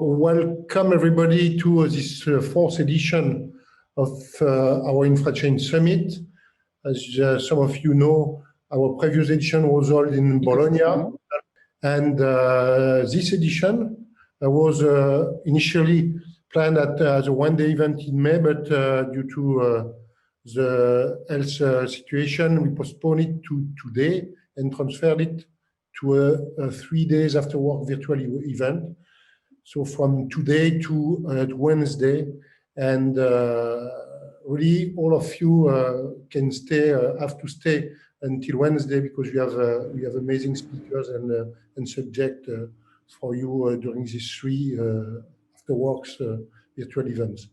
Welcome everybody to this fourth edition of our Infrachain Summit. As some of you know, our previous edition was held in Bologna, and this edition was initially planned as a one-day event in May, but due to the health situation, we postponed it to today and transferred it to a 3 days after work virtual event. So from today to Wednesday, and really all of you can stay, have to stay until Wednesday, because we have amazing speakers and subject for you during these three after works virtual events.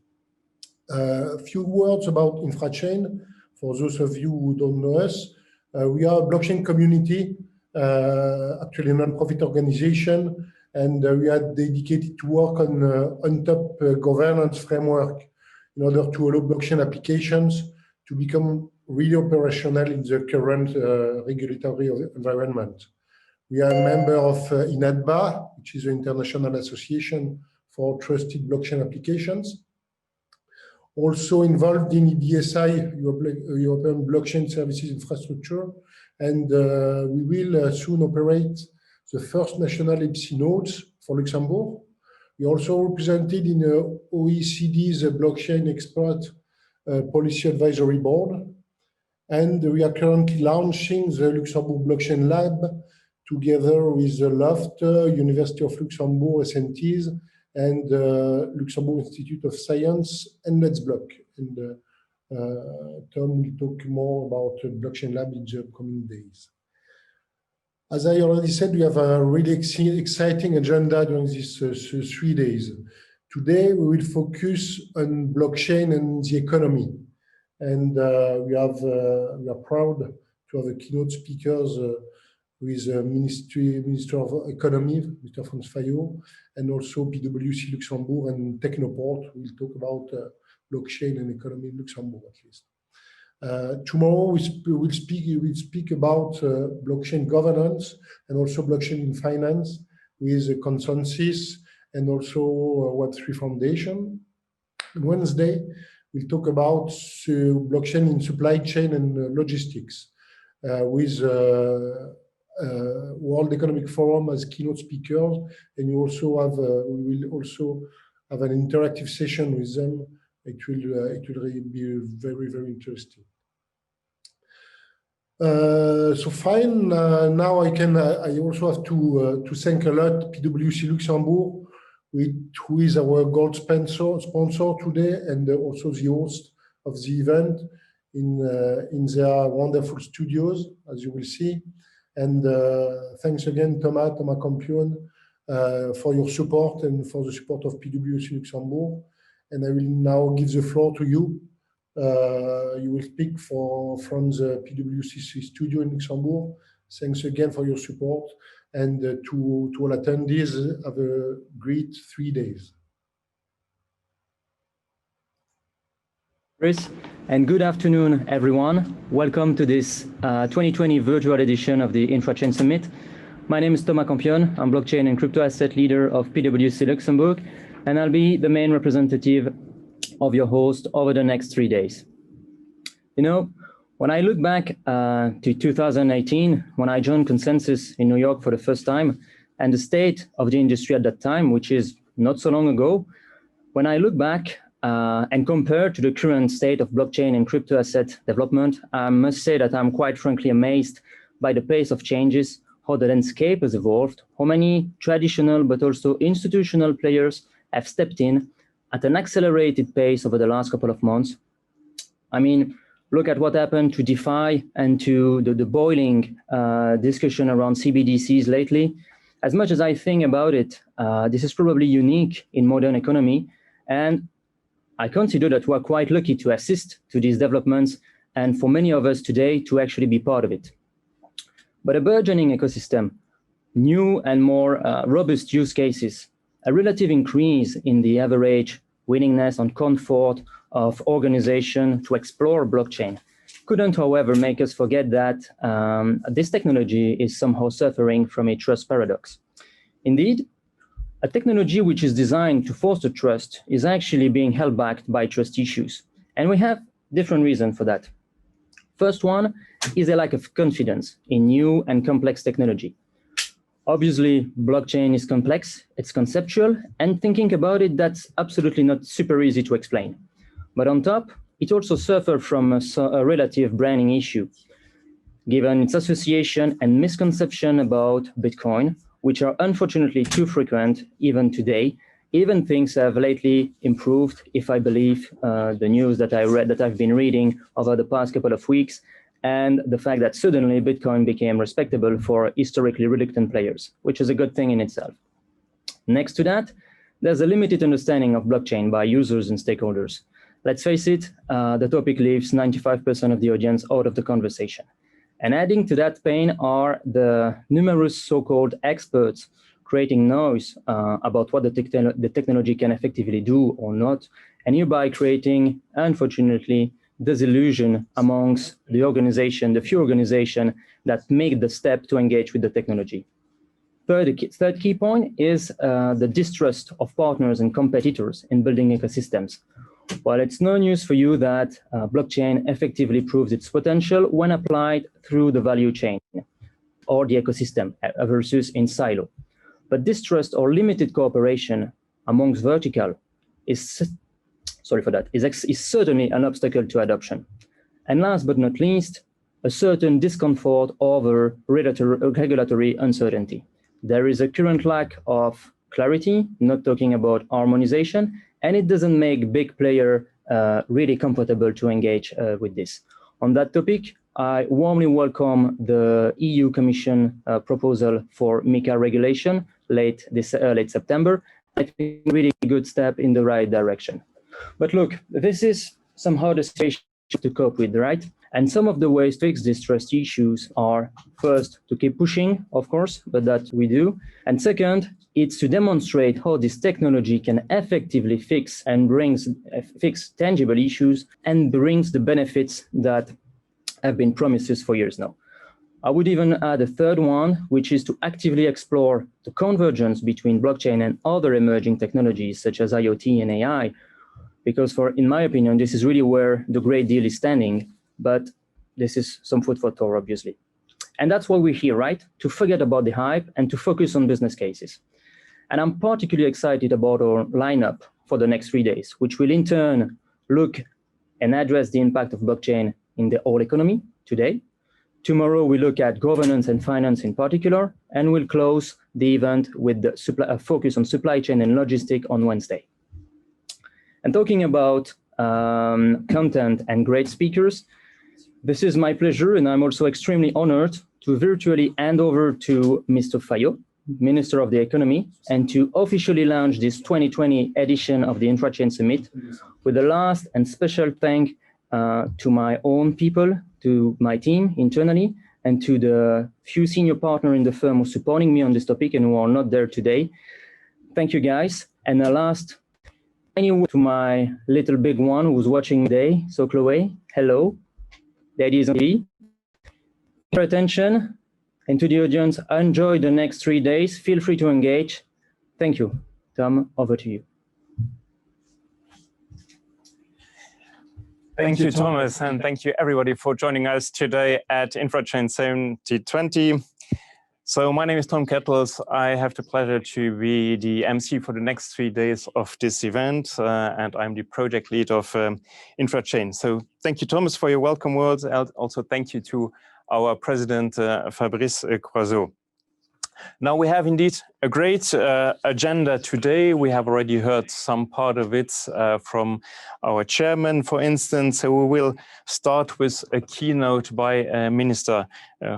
A few words about Infrachain for those of you who don't know us. We are a blockchain community, actually a non-profit organization. And we are dedicated to work on top governance framework in order to allow blockchain applications to become really operational in the current regulatory environment. We are a member of INATBA, which is the International Association for Trusted Blockchain Applications. Also involved in EBSI, European Blockchain Services Infrastructure, and we will soon operate the first national a.s.b.l nodes for Luxembourg. We also represented in OECD's Blockchain Expert Policy Advisory Board. And we are currently launching the Luxembourg Blockchain Lab together with the LOFT, University of Luxembourg, SNTs, and Luxembourg Institute of Science and Let's Block. And Tom will talk more about the Blockchain Lab in the coming days. As I already said, we have a really exciting agenda during these 3 days. Today, we will focus on blockchain and the economy. And we are proud to have a keynote speakers with Minister of Economy, Mr. Franz Fayot, and also PwC Luxembourg and Technoport. We'll talk about blockchain and economy in Luxembourg, at least. Tomorrow we'll speak about blockchain governance and also blockchain in finance with a consensus and also Web3 Foundation. On Wednesday, we'll talk about blockchain in supply chain and logistics with World Economic Forum as keynote speakers, and you also have we will also have an interactive session with them. It will really be very, very interesting. So fine. Now I also have to thank a lot PwC Luxembourg, who is our gold sponsor today, and also the host of the event in their wonderful studios, as you will see. And thanks again, Thomas Campione, for your support and for the support of PwC Luxembourg. And I will now give the floor to you. You will speak from the PwC studio in Luxembourg. Thanks again for your support. And to all attendees, have a great 3 days. Fabrice, and good afternoon, everyone. Welcome to this 2020 virtual edition of the Infrachain Summit. My name is Thomas Campione. I'm blockchain and crypto asset leader of PwC Luxembourg, and I'll be the main representative of your host over the next 3 days. You know, when I look back to 2018, when I joined Consensus in New York for the first time, and the state of the industry at that time, which is not so long ago, when I look back and compare to the current state of blockchain and crypto asset development, I must say that I'm quite frankly amazed by the pace of changes, how the landscape has evolved, how many traditional but also institutional players have stepped in at an accelerated pace over the last couple of months. I mean, look at what happened to DeFi and to the boiling discussion around CBDCs lately. As much as I think about it, this is probably unique in modern economy, and I consider that we're quite lucky to assist to these developments, and for many of us today to actually be part of it. But a burgeoning ecosystem, new and more robust use cases, a relative increase in the average willingness and comfort of organization to explore blockchain couldn't, however, make us forget that this technology is somehow suffering from a trust paradox. Indeed, A technology which is designed to foster trust is actually being held back by trust issues. And we have different reasons for that. First one is a lack of confidence in new and complex technology. Obviously, blockchain is complex, it's conceptual, and thinking about it, that's absolutely not super easy to explain. But on top, it also suffered from a relative branding issue, given its association and misconception about Bitcoin, which are unfortunately too frequent even today. Even things have lately improved, if I believe the news that I've been reading over the past couple of weeks, and the fact that suddenly Bitcoin became respectable for historically reluctant players, which is a good thing in itself. Next to that, there's a limited understanding of blockchain by users and stakeholders. Let's face it, the topic leaves 95% of the audience out of the conversation. And adding to that pain are the numerous so-called experts creating noise about what the technology can effectively do or not, and hereby creating, unfortunately, disillusion amongst the organization, the few organizations that make the step to engage with the technology. Third key point is the distrust of partners and competitors in building ecosystems. Well, it's no news for you that blockchain effectively proves its potential when applied through the value chain or the ecosystem versus in silo. But distrust or limited cooperation amongst vertical is certainly an obstacle to adoption. And last but not least, a certain discomfort over regulatory uncertainty. There is a current lack of clarity, not talking about harmonization, and it doesn't make big player really comfortable to engage with this. On that topic, I warmly welcome the EU Commission proposal for MiCA regulation late September. I think a really good step in the right direction. But look, this is somehow the situation to cope with, right? And some of the ways to fix these trust issues are, first, to keep pushing, of course, but that we do. And second, it's to demonstrate how this technology can effectively fix tangible issues and brings the benefits that have been promises for years now. I would even add a third one, which is to actively explore the convergence between blockchain and other emerging technologies such as IoT and AI, because in my opinion, this is really where the great deal is standing, but this is some food for thought, obviously. And that's why we're here, right? To forget about the hype and to focus on business cases. And I'm particularly excited about our lineup for the next 3 days, which will in turn look and address the impact of blockchain in the whole economy today. Tomorrow, we look at governance and finance in particular, and we'll close the event with the focus on supply chain and logistics on Wednesday. And talking about content and great speakers, this is my pleasure, and I'm also extremely honored to virtually hand over to Mr. Fayot, Minister of the Economy, and to officially launch this 2020 edition of the Infrachain Summit with a last and special thank to my own people, to my team internally, and to the few senior partners in the firm who are supporting me on this topic and who are not there today. Thank you, guys. And last, to my little big one who's watching today. So Chloe, hello. Ladies and gentlemen, your attention, and to the audience, enjoy the next 3 days. Feel free to engage. Thank you. Tom, over to you. Thank you, Thomas, and thank you everybody for joining us today at Infrachain 2020. So my name is Tom Kettles. I have the pleasure to be the MC for the next 3 days of this event, and I'm the project lead of Infrachain. So thank you, Thomas, for your welcome words. Also thank you to our president, Fabrice Croiseaux. Now we have indeed a great agenda today. We have already heard some part of it from our chairman, for instance. So we will start with a keynote by Minister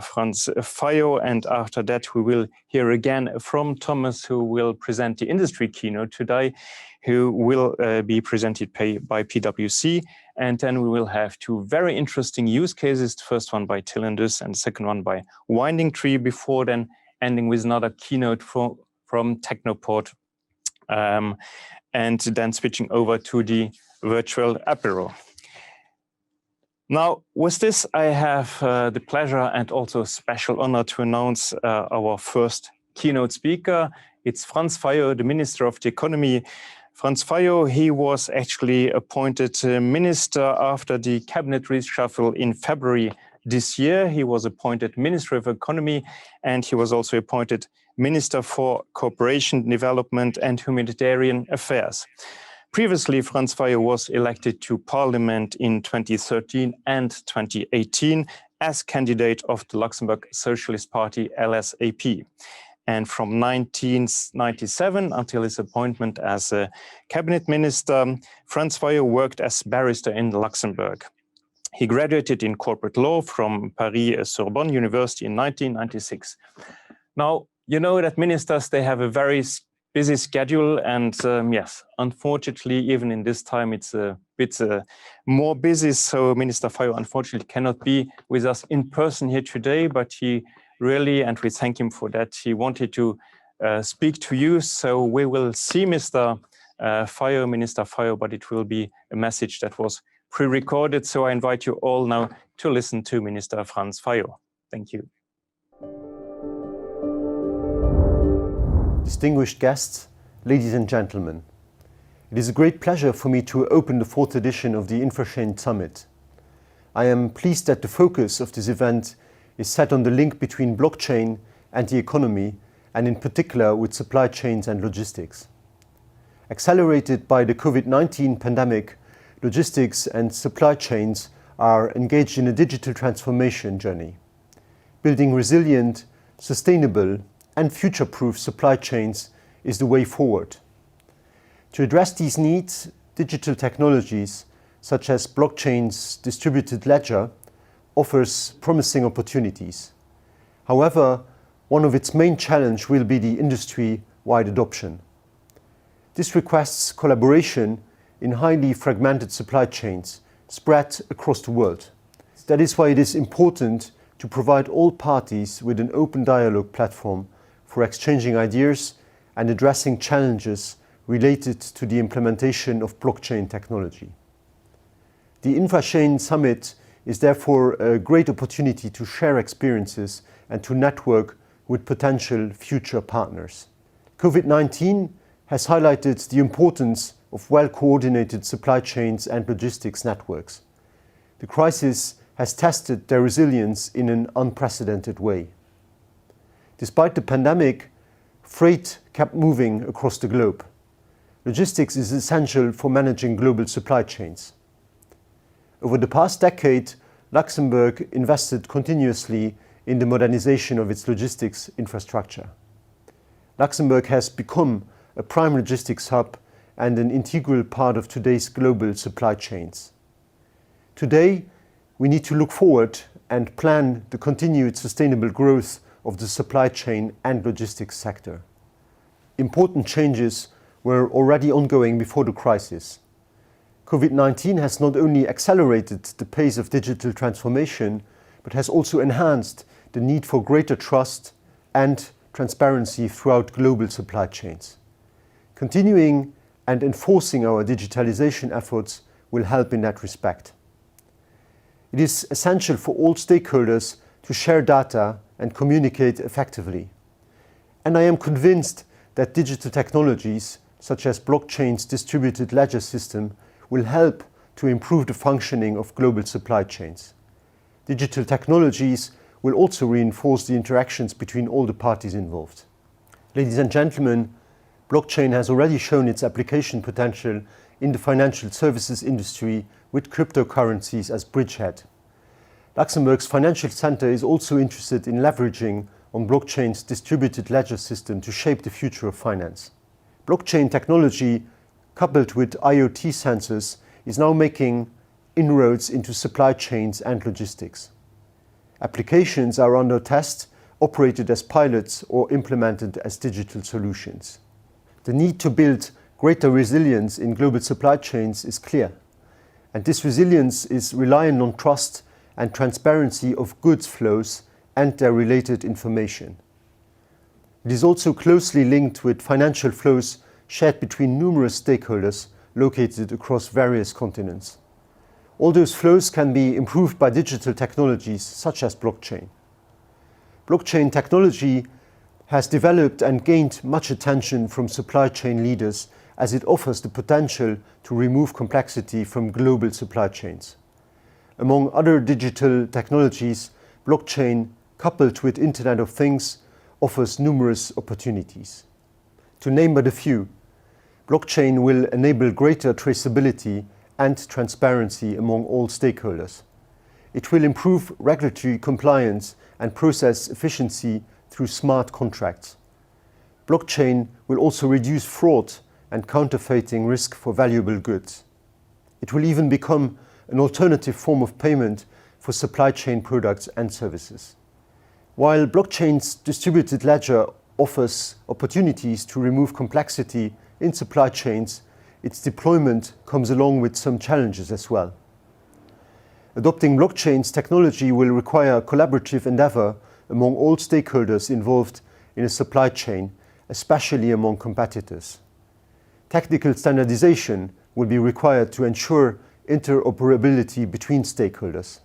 Franz Fayot, and after that we will hear again from Thomas, who will present the industry keynote today, who will be presented by PwC. And then we will have two very interesting use cases, the first one by Telindus and the second one by Winding Tree, before then ending with another keynote from Technoport, and then switching over to the virtual apéro. Now, with this, I have the pleasure and also special honor to announce our first keynote speaker. It's Franz Fayot, the Minister of the Economy. Franz Fayot, he was actually appointed minister after the cabinet reshuffle in February this year. He was appointed Minister of Economy, and he was also appointed Minister for Cooperation, Development and Humanitarian Affairs. Previously, Franz Fayot was elected to Parliament in 2013 and 2018 as candidate of the Luxembourg Socialist Party, LSAP. And from 1997 until his appointment as a cabinet minister, Franz Fayot worked as barrister in Luxembourg. He graduated in corporate law from Paris-Sorbonne University in 1996. Now, you know that ministers, they have a very busy schedule, and yes, unfortunately, even in this time, it's a bit more busy. So Minister Fayot unfortunately cannot be with us in person here today, but he really, and we thank him for that, he wanted to speak to you. So we will see Mr. Fayot, Minister Fayot, but it will be a message that was pre-recorded. So I invite you all now to listen to Minister Franz Fayot. Thank you. Distinguished guests, ladies and gentlemen, it is a great pleasure for me to open the 4th edition of the Infrachain Summit. I am pleased that the focus of this event is set on the link between blockchain and the economy, and in particular with supply chains and logistics. Accelerated by the COVID-19 pandemic, logistics and supply chains are engaged in a digital transformation journey. Building resilient, sustainable, and future-proof supply chains is the way forward. To address these needs, digital technologies such as blockchain's distributed ledger offers promising opportunities. However, one of its main challenges will be the industry-wide adoption. This requires collaboration in highly fragmented supply chains spread across the world. That is why it is important to provide all parties with an open dialogue platform for exchanging ideas and addressing challenges related to the implementation of blockchain technology. The Infrachain Summit is therefore a great opportunity to share experiences and to network with potential future partners. COVID-19 has highlighted the importance of well-coordinated supply chains and logistics networks. The crisis has tested their resilience in an unprecedented way. Despite the pandemic, freight kept moving across the globe. Logistics is essential for managing global supply chains. Over the past decade, Luxembourg invested continuously in the modernization of its logistics infrastructure. Luxembourg has become a prime logistics hub and an integral part of today's global supply chains. Today, we need to look forward and plan the continued sustainable growth of the supply chain and logistics sector. Important changes were already ongoing before the crisis. COVID-19 has not only accelerated the pace of digital transformation, but has also enhanced the need for greater trust and transparency throughout global supply chains. Continuing and enforcing our digitalization efforts will help in that respect. It is essential for all stakeholders to share data and communicate effectively. And I am convinced that digital technologies, such as blockchain's distributed ledger system, will help to improve the functioning of global supply chains. Digital technologies will also reinforce the interactions between all the parties involved. Ladies and gentlemen, blockchain has already shown its application potential in the financial services industry with cryptocurrencies as bridgehead. Luxembourg's financial center is also interested in leveraging on blockchain's distributed ledger system to shape the future of finance. Blockchain technology, coupled with IoT sensors, is now making inroads into supply chains and logistics. Applications are under test, operated as pilots or implemented as digital solutions. The need to build greater resilience in global supply chains is clear, and this resilience is reliant on trust and transparency of goods flows and their related information. It is also closely linked with financial flows shared between numerous stakeholders located across various continents. All those flows can be improved by digital technologies such as blockchain. Blockchain technology has developed and gained much attention from supply chain leaders as it offers the potential to remove complexity from global supply chains. Among other digital technologies, blockchain, coupled with Internet of Things, offers numerous opportunities. To name but a few, blockchain will enable greater traceability and transparency among all stakeholders. It will improve regulatory compliance and process efficiency through smart contracts. Blockchain will also reduce fraud and counterfeiting risk for valuable goods. It will even become an alternative form of payment for supply chain products and services. While blockchain's distributed ledger offers opportunities to remove complexity in supply chains, its deployment comes along with some challenges as well. Adopting blockchain's technology will require collaborative endeavor among all stakeholders involved in a supply chain, especially among competitors. Technical standardization will be required to ensure interoperability between stakeholders.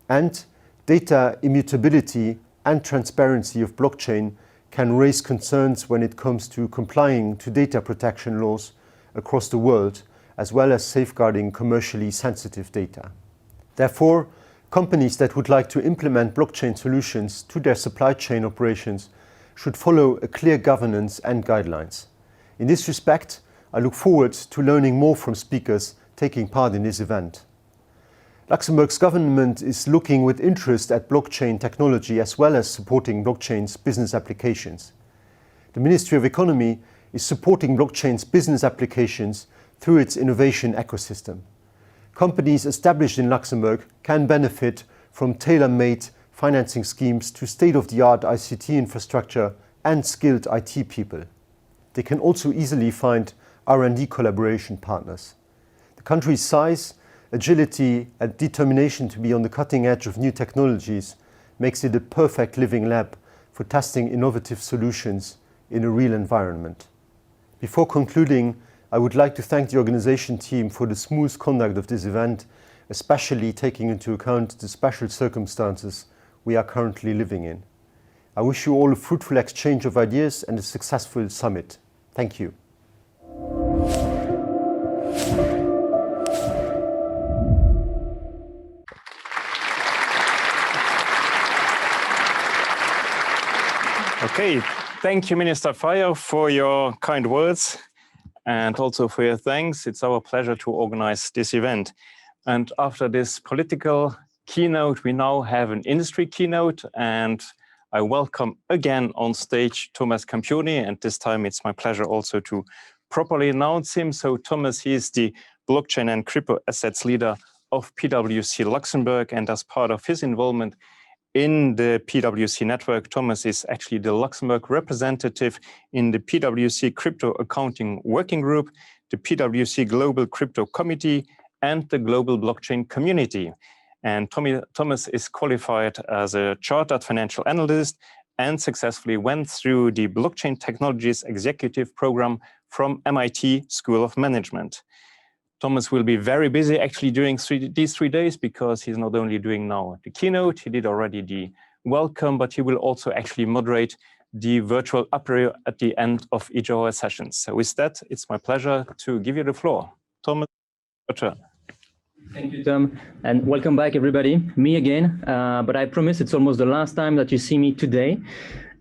And data immutability and transparency of blockchain can raise concerns when it comes to complying to data protection laws across the world, as well as safeguarding commercially sensitive data. Therefore, companies that would like to implement blockchain solutions to their supply chain operations should follow a clear governance and guidelines. In this respect, I look forward to learning more from speakers taking part in this event. Luxembourg's government is looking with interest at blockchain technology as well as supporting blockchain's business applications. The Ministry of Economy is supporting blockchain's business applications through its innovation ecosystem. Companies established in Luxembourg can benefit from tailor-made financing schemes to state-of-the-art ICT infrastructure and skilled IT people. They can also easily find R&D collaboration partners. The country's size, agility, and determination to be on the cutting edge of new technologies makes it a perfect living lab for testing innovative solutions in a real environment. Before concluding, I would like to thank the organization team for the smooth conduct of this event, especially taking into account the special circumstances we are currently living in. I wish you all a fruitful exchange of ideas and a successful summit. Thank you. Okay, thank you, Minister Fayot, for your kind words and also for your thanks. It's our pleasure to organize this event. And after this political keynote, we now have an industry keynote, and I welcome again on stage Thomas Campione, and this time it's my pleasure also to properly announce him. So Thomas, he is the blockchain and crypto assets leader of PwC Luxembourg, and as part of his involvement in the PwC network, Thomas is actually the Luxembourg representative in the PwC Crypto Accounting Working Group, the PwC Global Crypto Committee, and the Global Blockchain Community. And Thomas is qualified as a chartered financial analyst and successfully went through the Blockchain Technologies Executive Program from MIT School of Management. Thomas will be very busy actually during these 3 days, because he's not only doing now the keynote, he did already the welcome, but he will also actually moderate the virtual apéro at the end of each of our sessions. So with that, it's my pleasure to give you the floor. Thomas, your turn. Thank you, Tom, and welcome back, everybody. Me again, but I promise it's almost the last time that you see me today.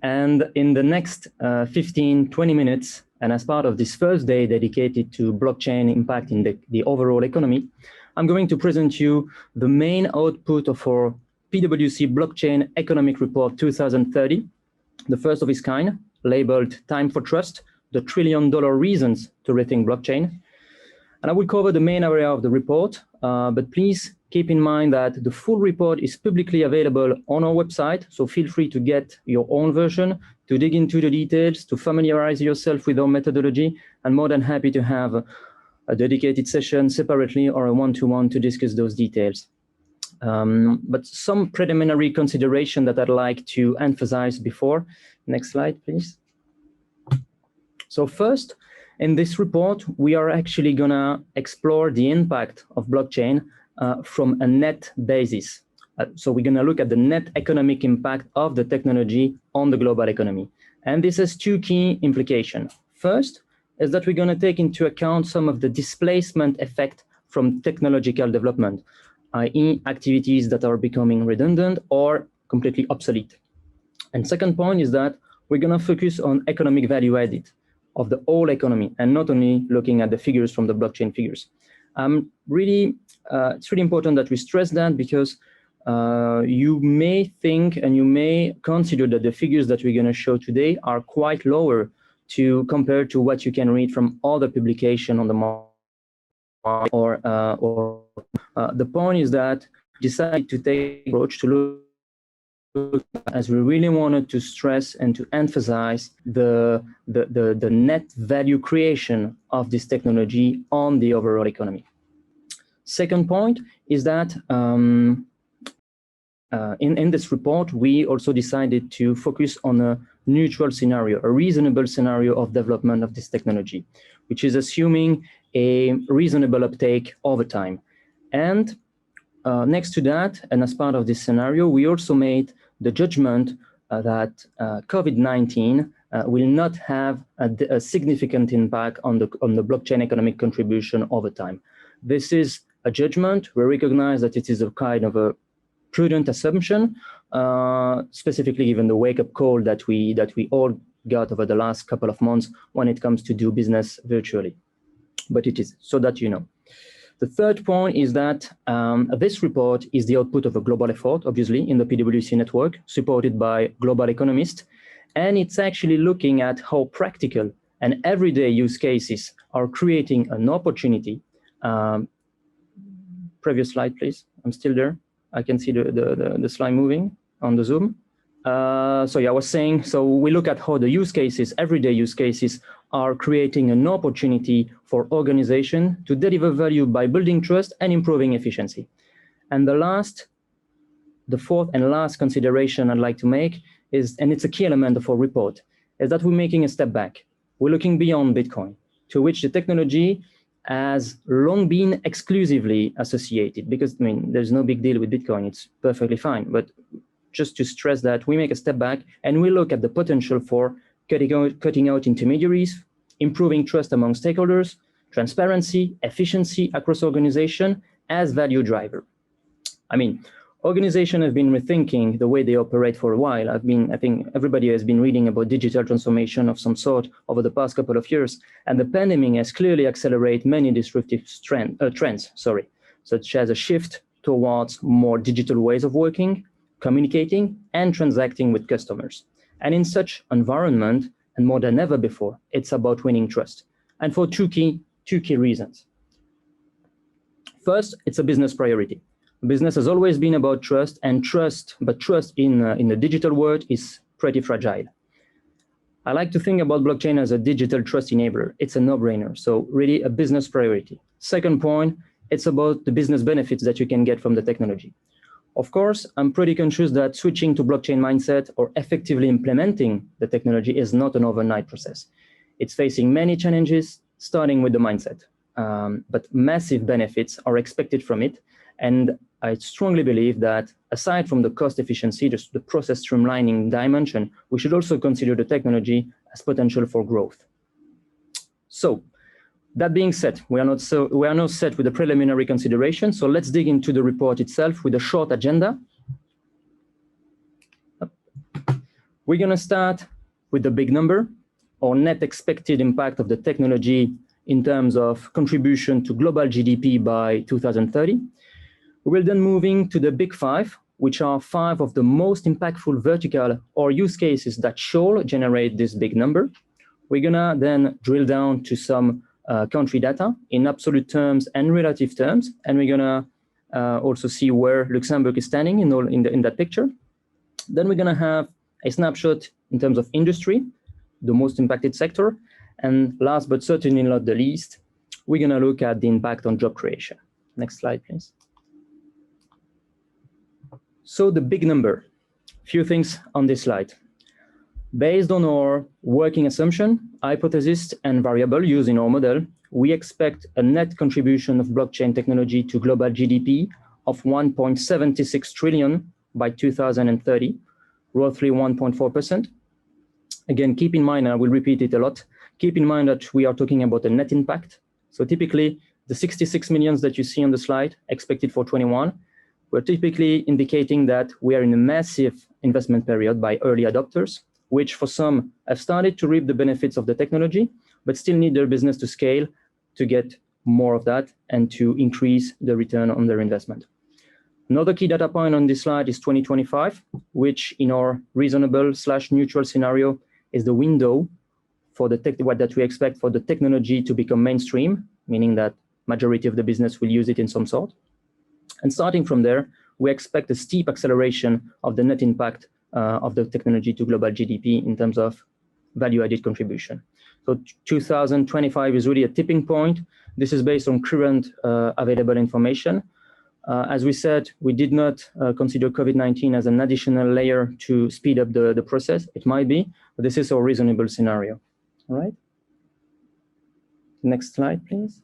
And in the next 15-20 minutes, and as part of this first day dedicated to blockchain impact in the overall economy, I'm going to present you the main output of our PwC Blockchain Economic Report 2030, the first of its kind, labeled Time for Trust, the $1 trillion reasons to rethink blockchain. And I will cover the main area of the report, but please keep in mind that the full report is publicly available on our website, so feel free to get your own version, to dig into the details, to familiarize yourself with our methodology, and more than happy to have a dedicated session separately or a one-to-one to discuss those details. But some preliminary consideration that I'd like to emphasize before. Next slide, please. So first, in this report, we are actually gonna explore the impact of blockchain from a net basis. So we're gonna look at the net economic impact of the technology on the global economy. And this has two key implications. First is that we're going to take into account some of the displacement effect from technological development, i.e. activities that are becoming redundant or completely obsolete. And second point is that we're going to focus on economic value added of the whole economy and not only looking at the figures from the blockchain figures. It's really important that we stress that because you may think and you may consider that the figures that we're going to show today are quite lower compared to what you can read from other publications on the market. The point is that we decided to take an approach to look as we really wanted to stress and to emphasize the net value creation of this technology on the overall economy. Second point is that in this report, we also decided to focus on a neutral scenario, a reasonable scenario of development of this technology, which is assuming a reasonable uptake over time. And next to that, and as part of this scenario, we also made the judgment that COVID-19 will not have a significant impact on the blockchain economic contribution over time. This is a judgment. We recognize that it is a kind of a prudent assumption, specifically given the wake-up call that we all got over the last couple of months when it comes to do business virtually. But it is, so that you know. The third point is that this report is the output of a global effort, obviously, in the PwC network, supported by global economists. And it's actually looking at how practical and everyday use cases are creating an opportunity. Previous slide, please. I'm still there. I can see the slide moving on the Zoom. So yeah, I was saying, so we look at how the use cases, everyday use cases, are creating an opportunity for organization to deliver value by building trust and improving efficiency. And the fourth and last consideration I'd like to make is, and it's a key element of our report, is that we're making a step back. We're looking beyond Bitcoin, to which the technology has long been exclusively associated, because I mean, there's no big deal with Bitcoin, it's perfectly fine. But just to stress that we make a step back and we look at the potential for cutting out intermediaries, improving trust among stakeholders, transparency, efficiency across organization as value driver. I mean, organizations have been rethinking the way they operate for a while. I think everybody has been reading about digital transformation of some sort over the past couple of years, and the pandemic has clearly accelerated many disruptive trends, such as a shift towards more digital ways of working, communicating, and transacting with customers. And in such environment, and more than ever before, it's about winning trust. And for two key reasons. First, it's a business priority. Business has always been about trust, and trust in the digital world is pretty fragile. I like to think about blockchain as a digital trust enabler. It's a no-brainer, so really a business priority. Second point, it's about the business benefits that you can get from the technology. Of course, I'm pretty conscious that switching to blockchain mindset or effectively implementing the technology is not an overnight process. It's facing many challenges, starting with the mindset. But massive benefits are expected from it. And I strongly believe that aside from the cost efficiency, just the process streamlining dimension, we should also consider the technology as potential for growth. So, that being said, we are not set with the preliminary consideration, so let's dig into the report itself with a short agenda. We're going to start with the big number, or net expected impact of the technology in terms of contribution to global GDP by 2030. We will then move to the big five, which are 5 of the most impactful vertical or use cases that shall generate this big number. We're going to then drill down to some country data in absolute terms and relative terms, and we're going to also see where Luxembourg is standing in that picture. Then we're going to have a snapshot in terms of industry, the most impacted sector, and last but certainly not the least, we're going to look at the impact on job creation. Next slide, please. So the big number, few things on this slide. Based on our working assumption, hypothesis, and variable used in our model, we expect a net contribution of blockchain technology to global GDP of 1.76 trillion by 2030, roughly 1.4%. Again, keep in mind, and I will repeat it a lot, keep in mind that we are talking about a net impact. So typically, the 66 millions that you see on the slide expected for 21, we're typically indicating that we are in a massive investment period by early adopters, which for some have started to reap the benefits of the technology, but still need their business to scale to get more of that and to increase the return on their investment. Another key data point on this slide is 2025, which in our reasonable/neutral scenario is the window for the what that we expect for the technology to become mainstream, meaning that majority of the business will use it in some sort. And starting from there, we expect a steep acceleration of the net impact of the technology to global GDP in terms of value-added contribution. So 2025 is really a tipping point. This is based on current available information. As we said, we did not consider COVID-19 as an additional layer to speed up the process. It might be, but this is a reasonable scenario. All right. Next slide, please.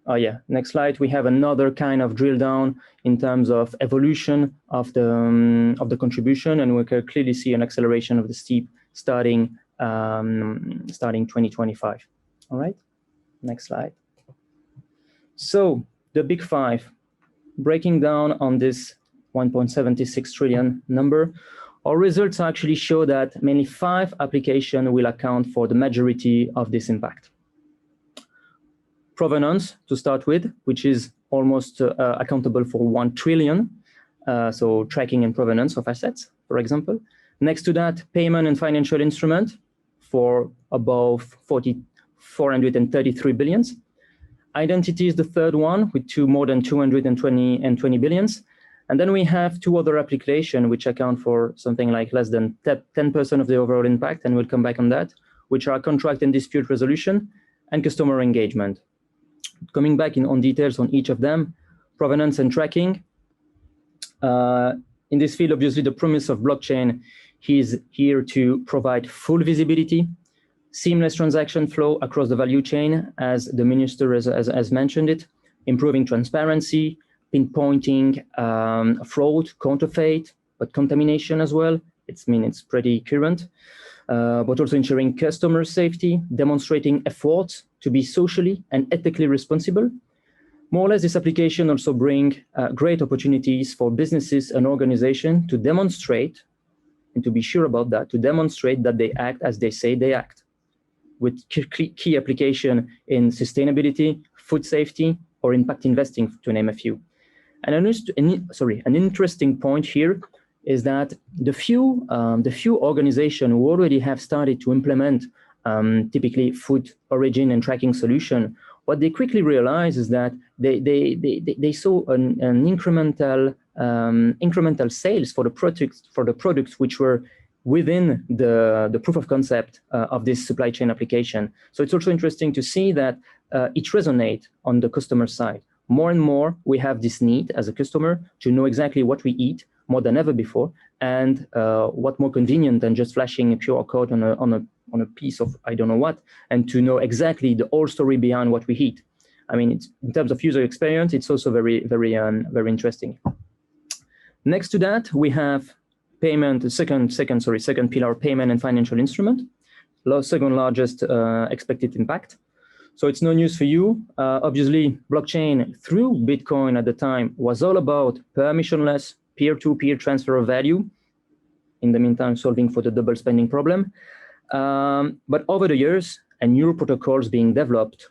Oh yeah, next slide. We have another kind of drill down in terms of evolution of the contribution, and we can clearly see an acceleration of the steep starting 2025. All right. Next slide. So the big five. Breaking down on this 1.76 trillion number, our results actually show that mainly 5 applications will account for the majority of this impact. Provenance, to start with, which is almost accountable for 1 trillion, so tracking and provenance of assets, for example. Next to that, payment and financial instrument for above 433 billions. Identity is the third one with more than 220 billions. And then we have 2 other applications which account for something like less than 10% of the overall impact, and we'll come back on that, which are contract and dispute resolution and customer engagement. Coming back on details on each of them, provenance and tracking. In this field, obviously, the promise of blockchain is here to provide full visibility, seamless transaction flow across the value chain, as the minister has mentioned it, improving transparency, pinpointing fraud, counterfeit, but contamination as well. It's pretty current, but also ensuring customer safety, demonstrating efforts to be socially and ethically responsible. More or less, this application also bring great opportunities for businesses and organizations to demonstrate, and to be sure about that, to demonstrate that they act as they say they act, with key application in sustainability, food safety, or impact investing, to name a few. And an interesting point here is that the few organizations who already have started to implement typically food origin and tracking solution, what they quickly realize is that they saw an incremental sales for the products which were within the proof of concept of this supply chain application. So it's also interesting to see that it resonates on the customer side. More and more, we have this need as a customer to know exactly what we eat more than ever before, and what more convenient than just flashing a QR code on a piece of I don't know what, and to know exactly the whole story behind what we eat. I mean, it's, in terms of user experience, it's also very interesting. Next to that, we have payment, second pillar, payment and financial instrument, second largest expected impact. So it's no news for you. Obviously, blockchain through Bitcoin at the time was all about permissionless peer-to-peer transfer of value. In the meantime, solving for the double spending problem. But over the years, and new protocols being developed,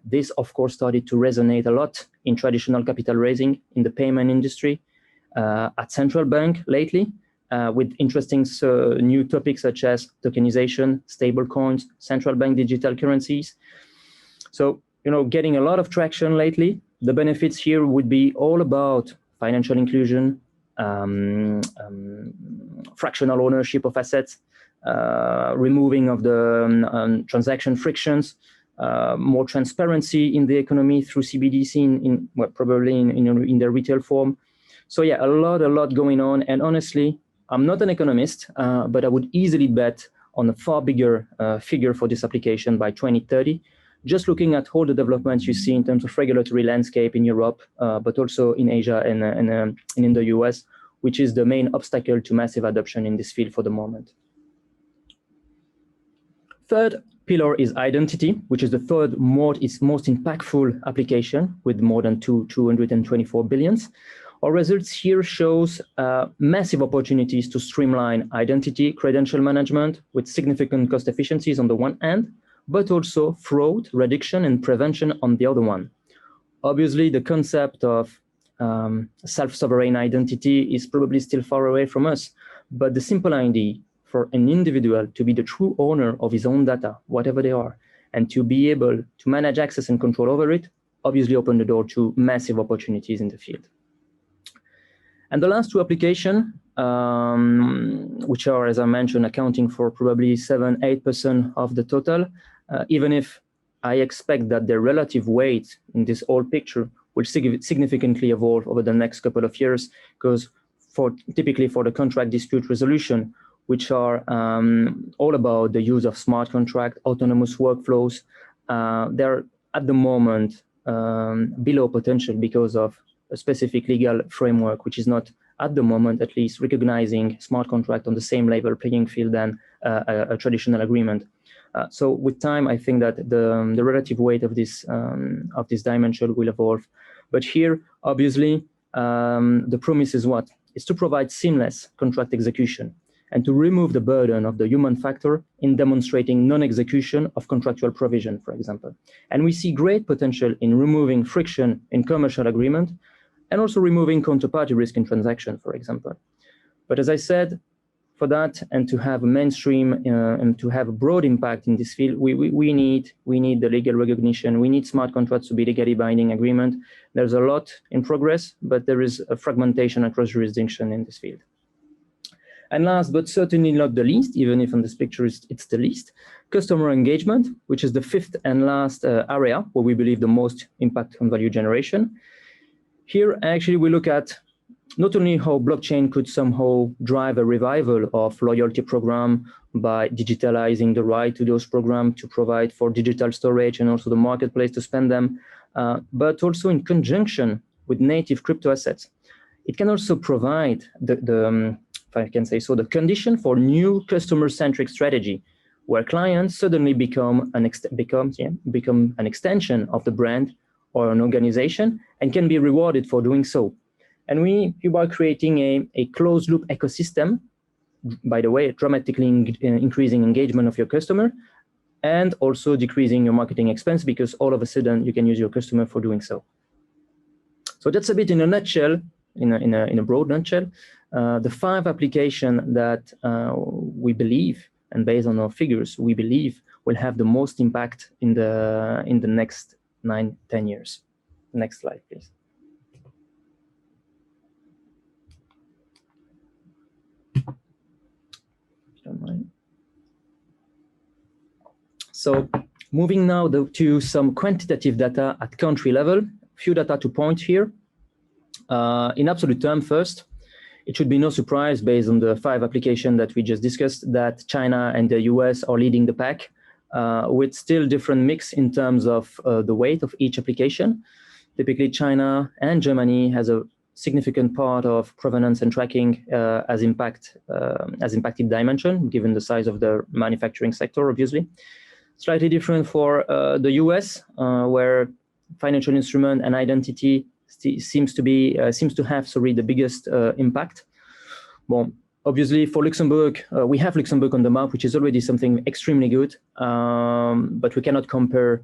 this of course started to resonate a lot in traditional capital raising in the payment industry, at central bank lately, with interesting new topics such as tokenization, stable coins, central bank digital currencies. So, getting a lot of traction lately. The benefits here would be all about financial inclusion, fractional ownership of assets, removing of the transaction frictions, more transparency in the economy through CBDC probably in the retail form. So yeah, a lot going on. And honestly, I'm not an economist, but I would easily bet on a far bigger figure for this application by 2030. Just looking at all the developments you see in terms of regulatory landscape in Europe, but also in Asia and in the US, which is the main obstacle to massive adoption in this field for the moment. Third pillar is identity, which is the third most impactful application with more than 224 billions. Our results here shows massive opportunities to streamline identity credential management with significant cost efficiencies on the one hand, but also fraud reduction and prevention on the other one. Obviously, the concept of self-sovereign identity is probably still far away from us, but the simple idea for an individual to be the true owner of his own data, whatever they are, and to be able to manage access and control over it, obviously open the door to massive opportunities in the field. And the last two applications, which are, as I mentioned, accounting for probably 7–8% of the total, even if I expect that their relative weight in this whole picture will significantly evolve over the next couple of years, because typically for the contract dispute resolution, which are all about the use of smart contract, autonomous workflows, they're at the moment below potential because of a specific legal framework, which is not at the moment, at least, recognizing smart contract on the same level playing field than a traditional agreement. So with time, I think that the relative weight of this dimension will evolve. But here, obviously, the promise is what? Is to provide seamless contract execution and to remove the burden of the human factor in demonstrating non-execution of contractual provision, for example. And we see great potential in removing friction in commercial agreement and also removing counterparty risk in transaction, for example. But as I said, for that and to have a mainstream and to have a broad impact in this field, we need the legal recognition. We need smart contracts to be legally binding agreement. There's a lot in progress, but there is a fragmentation across jurisdiction in this field. And last, but certainly not the least, even if on this picture it's the least, customer engagement, which is the fifth and last area where we believe the most impact on value generation. Here, actually, we look at not only how blockchain could somehow drive a revival of loyalty program by digitalizing the right to those programs to provide for digital storage and also the marketplace to spend them, but also in conjunction with native crypto assets. It can also provide if I can say so, the condition for new customer-centric strategy, where clients suddenly become an extension of the brand or an organization and can be rewarded for doing so. And we are creating a closed-loop ecosystem, by the way, dramatically increasing engagement of your customer and also decreasing your marketing expense because all of a sudden you can use your customer for doing so. So that's a bit in a nutshell, in a broad nutshell, the 5 applications that we believe, and based on our figures, we believe will have the most impact in the next 9–10 years. Next slide, please. So moving now to some quantitative data at country level, few data to point here. In absolute term first, it should be no surprise based on the 5 applications that we just discussed that China and the US are leading the pack with still different mix in terms of the weight of each application. Typically, China and Germany has a significant part of provenance and tracking as impacted dimension, given the size of the manufacturing sector, obviously. Slightly different for the US, where financial instrument and identity seems to have the biggest impact. Well, obviously for Luxembourg, we have Luxembourg on the map, which is already something extremely good, but we cannot compare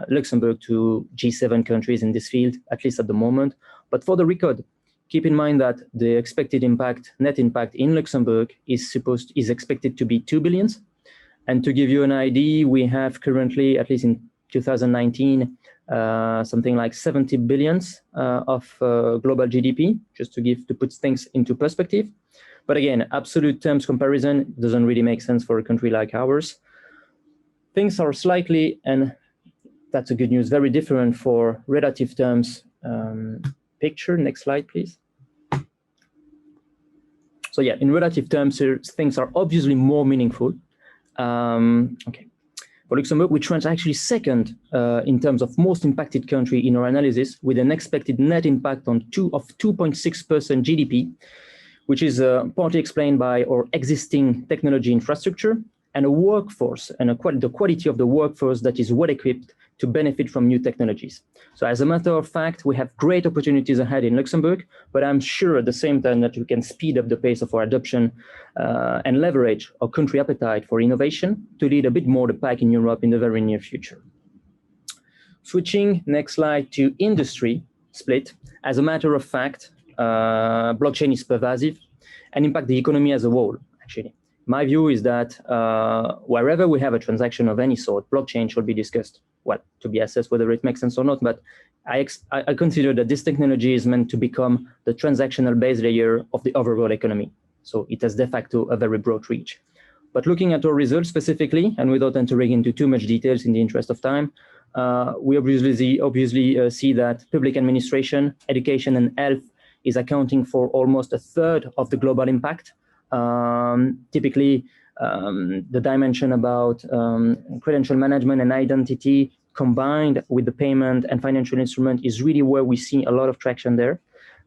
Luxembourg to G7 countries in this field, at least at the moment. But for the record, keep in mind that the expected impact, net impact in Luxembourg is expected to be 2 billion. And to give you an idea, we have currently, at least in 2019, something like 70 billion of global GDP, just to put things into perspective. But again, absolute terms comparison doesn't really make sense for a country like ours. Things are slightly, and that's a good news, very different for relative terms. Picture, next slide, please. So yeah, in relative terms, things are obviously more meaningful. Okay. For Luxembourg, we rank actually second in terms of most impacted country in our analysis, with an expected net impact of 2.6% GDP, which is partly explained by our existing technology infrastructure and a workforce and the quality of the workforce that is well equipped to benefit from new technologies. So as a matter of fact, we have great opportunities ahead in Luxembourg, but I'm sure at the same time that we can speed up the pace of our adoption and leverage our country appetite for innovation to lead a bit more the pack in Europe in the very near future. Switching, next slide, to industry split. As a matter of fact, blockchain is pervasive and impact the economy as a whole, actually. My view is that wherever we have a transaction of any sort, blockchain should be discussed. Well, to be assessed whether it makes sense or not, but I consider that this technology is meant to become the transactional base layer of the overall economy. So it has de facto a very broad reach. But looking at our results specifically, and without entering into too much details in the interest of time, we obviously see that public administration, education, and health is accounting for almost a third of the global impact. Typically, the dimension about credential management and identity combined with the payment and financial instrument is really where we see a lot of traction there.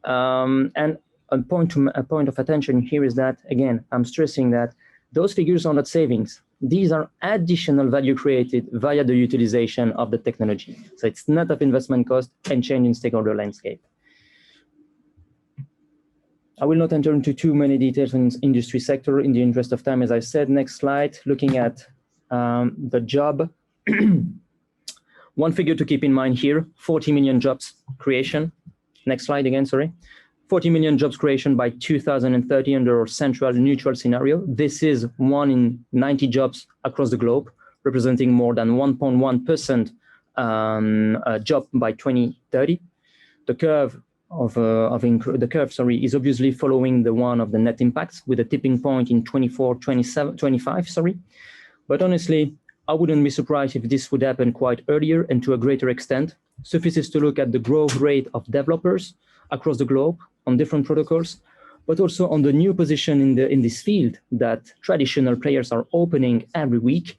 And a point of attention here is that, again, I'm stressing that those figures are not savings. These are additional value created via the utilization of the technology. So it's not of investment cost and change in stakeholder landscape. I will not enter into too many details on industry sector in the interest of time, as I said. Next slide, looking at the job. One figure to keep in mind here, 40 million jobs creation. Next slide again, sorry. 40 million jobs creation by 2030 under our central neutral scenario. This is 1 in 90 jobs across the globe, representing more than 1.1% job by 2030. The curve is obviously following the one of the net impacts with a tipping point in 25, sorry. But honestly, I wouldn't be surprised if this would happen quite earlier and to a greater extent. Suffices to look at the growth rate of developers across the globe on different protocols, but also on the new position in this field that traditional players are opening every week.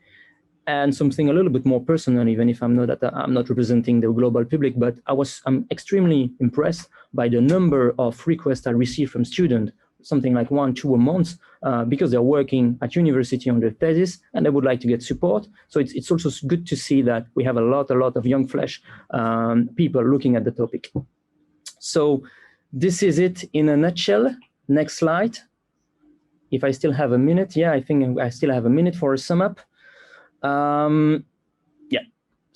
And something a little bit more personal, even if I'm not representing the global public, but I'm extremely impressed by the number of requests I receive from students, something like 1-2 a month, because they're working at university on their thesis and they would like to get support. So it's also good to see that we have a lot of young flesh people looking at the topic. So this is it in a nutshell. Next slide. If I still have a minute, yeah, I think I still have a minute for a sum up.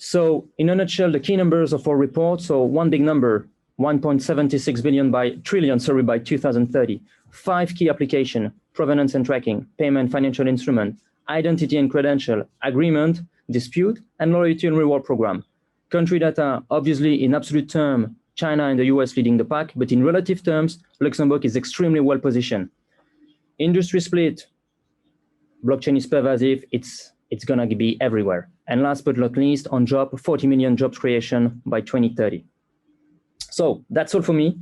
So in a nutshell, the key numbers of our report. So one big number, 1.76 trillion by 2030. 5 key applications: provenance and tracking, payment, financial instrument, identity and credential, agreement, dispute, and loyalty and reward program. Country data, obviously in absolute term, China and the US leading the pack, but in relative terms, Luxembourg is extremely well positioned. Industry split, blockchain is pervasive, it's gonna be everywhere. And last but not least, on job, 40 million jobs creation by 2030. So that's all for me.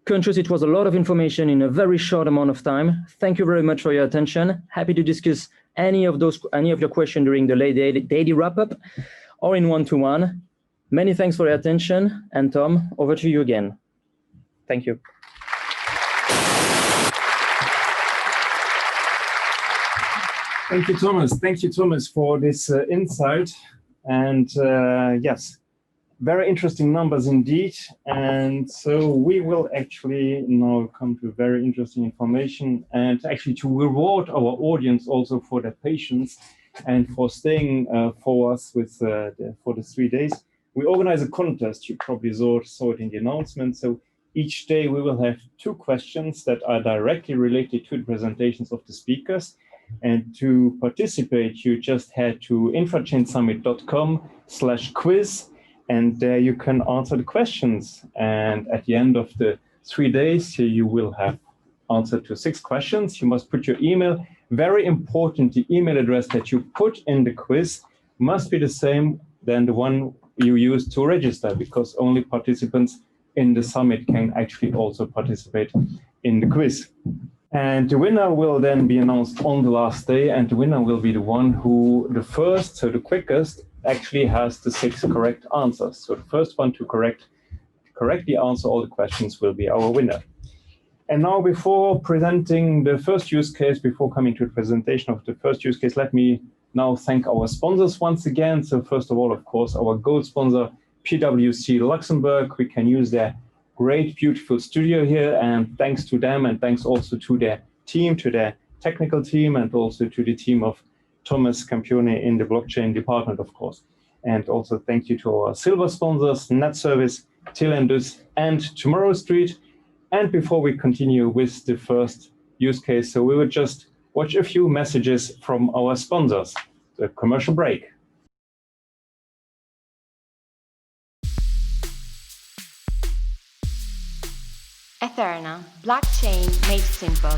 Conscious it was a lot of information in a very short amount of time. Thank you very much for your attention. Happy to discuss any of your questions during the daily wrap-up or in one-to-one. Many thanks for your attention. And Tom, over to you again. Thank you. Thank you, Thomas. Thank you, Thomas, for this insight. And yes, very interesting numbers indeed. And so we will actually now come to very interesting information and actually to reward our audience also for their patience and for staying for us with for the 3 days. We organize a contest. You probably saw it in the announcement. So each day we will have 2 questions that are directly related to the presentations of the speakers. And to participate, you just head to infrachainssummit.com/quiz, and there you can answer the questions. And at the end of the 3 days, you will have answered to 6 questions. You must put your email. Very important, the email address that you put in the quiz must be the same than the one you use to register, because only participants in the summit can actually also participate in the quiz. And the winner will then be announced on the last day, and the winner will be the one who the first, so the quickest, actually has the 6 correct answers. So the first one to correctly answer all the questions will be our winner. And now, before presenting the first use case, before coming to the presentation of the first use case, let me now thank our sponsors once again. So first of all, of course, our gold sponsor, PwC Luxembourg. We can use their great, beautiful studio here, and thanks to them, and thanks also to their team, to their technical team, and also to the team of Thomas Campione in the blockchain department, of course. And also thank you to our silver sponsors, NetService, Telindus, and Tomorrow Street. And before we continue with the first use case, so we will just watch a few messages from our sponsors. The commercial break. Etherna, blockchain made simple.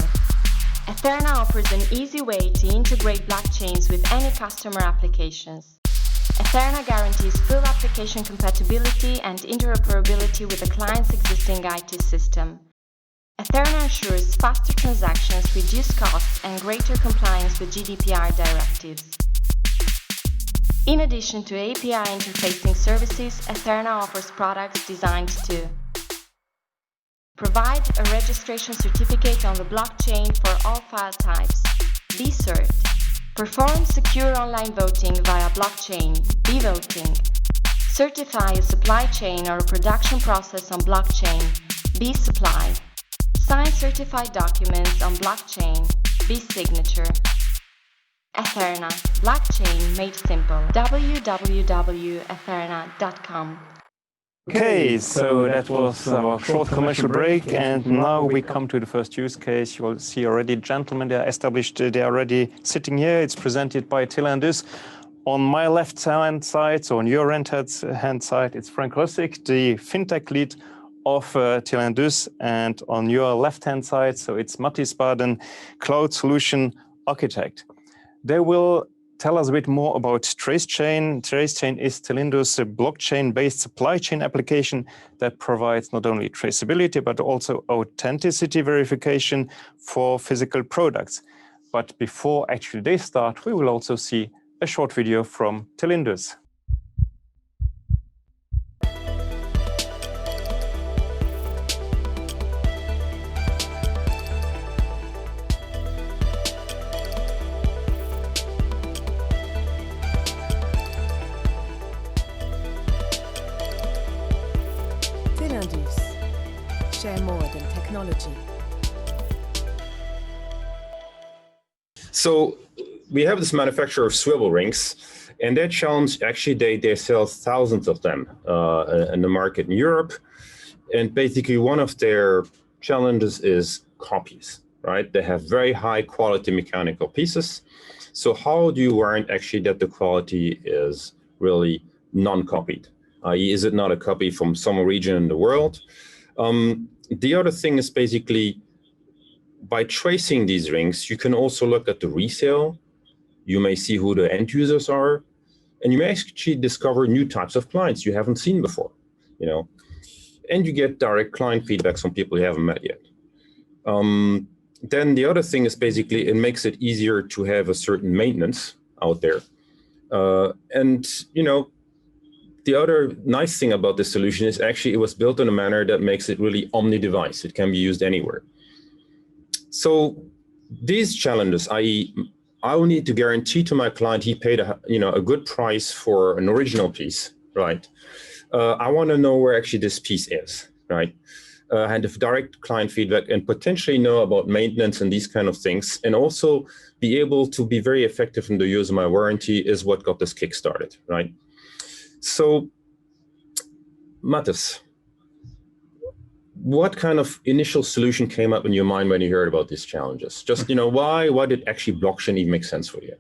Etherna offers an easy way to integrate blockchains with any customer applications. Etherna guarantees full application compatibility and interoperability with the client's existing IT system. Etherna ensures faster transactions, reduced costs, and greater compliance with GDPR directives. In addition to API interfacing services, Etherna offers products designed to provide a registration certificate on the blockchain for all file types, be served. Perform secure online voting via blockchain, e-voting. Certify a supply chain or a production process on blockchain, be supply. Sign certified documents on blockchain, be signature. Etherna, blockchain made simple. www.etherna.com. Okay, so that was our short commercial break, and now we come to the first use case. You will see already gentlemen, they are established, they are already sitting here. It's presented by Telindus. On my left-hand side, so on your right-hand side, it's Frank Roessig, the Fintech Lead of Telindus, and on your left-hand side, so it's Mathis Baden, Cloud Solution Architect. They will tell us a bit more about Tracechain. Tracechain is Telindus, a blockchain-based supply chain application that provides not only traceability, but also authenticity verification for physical products. But before actually they start, we will also see a short video from Telindus. Telindus. Share more than technology. So we have this manufacturer of swivel rings, and that challenge, actually, they sell thousands of them in the market in Europe. And basically one of their challenges is copies, right? They have very high quality mechanical pieces. So how do you warrant actually that the quality is really non-copied? i.e., is it not a copy from some region in the world? The other thing is basically, by tracing these rings, you can also look at the resale. You may see who the end users are, and you may actually discover new types of clients you haven't seen before, you know, and you get direct client feedback from people you haven't met yet. Then the other thing is basically it makes it easier to have a certain maintenance out there. And, you know, the other nice thing about this solution is actually it was built in a manner that makes it really omni-device. It can be used anywhere. So these challenges, i.e., I will need to guarantee to my client he paid a good price for an original piece, right? I want to know where actually this piece is, right? And have direct client feedback and potentially know about maintenance and these kind of things, and also be able to be very effective in the use of my warranty is what got this kick-started, right? So, Mathis, what kind of initial solution came up in your mind when you heard about these challenges? Just, you know, why did actually blockchain even make sense for you?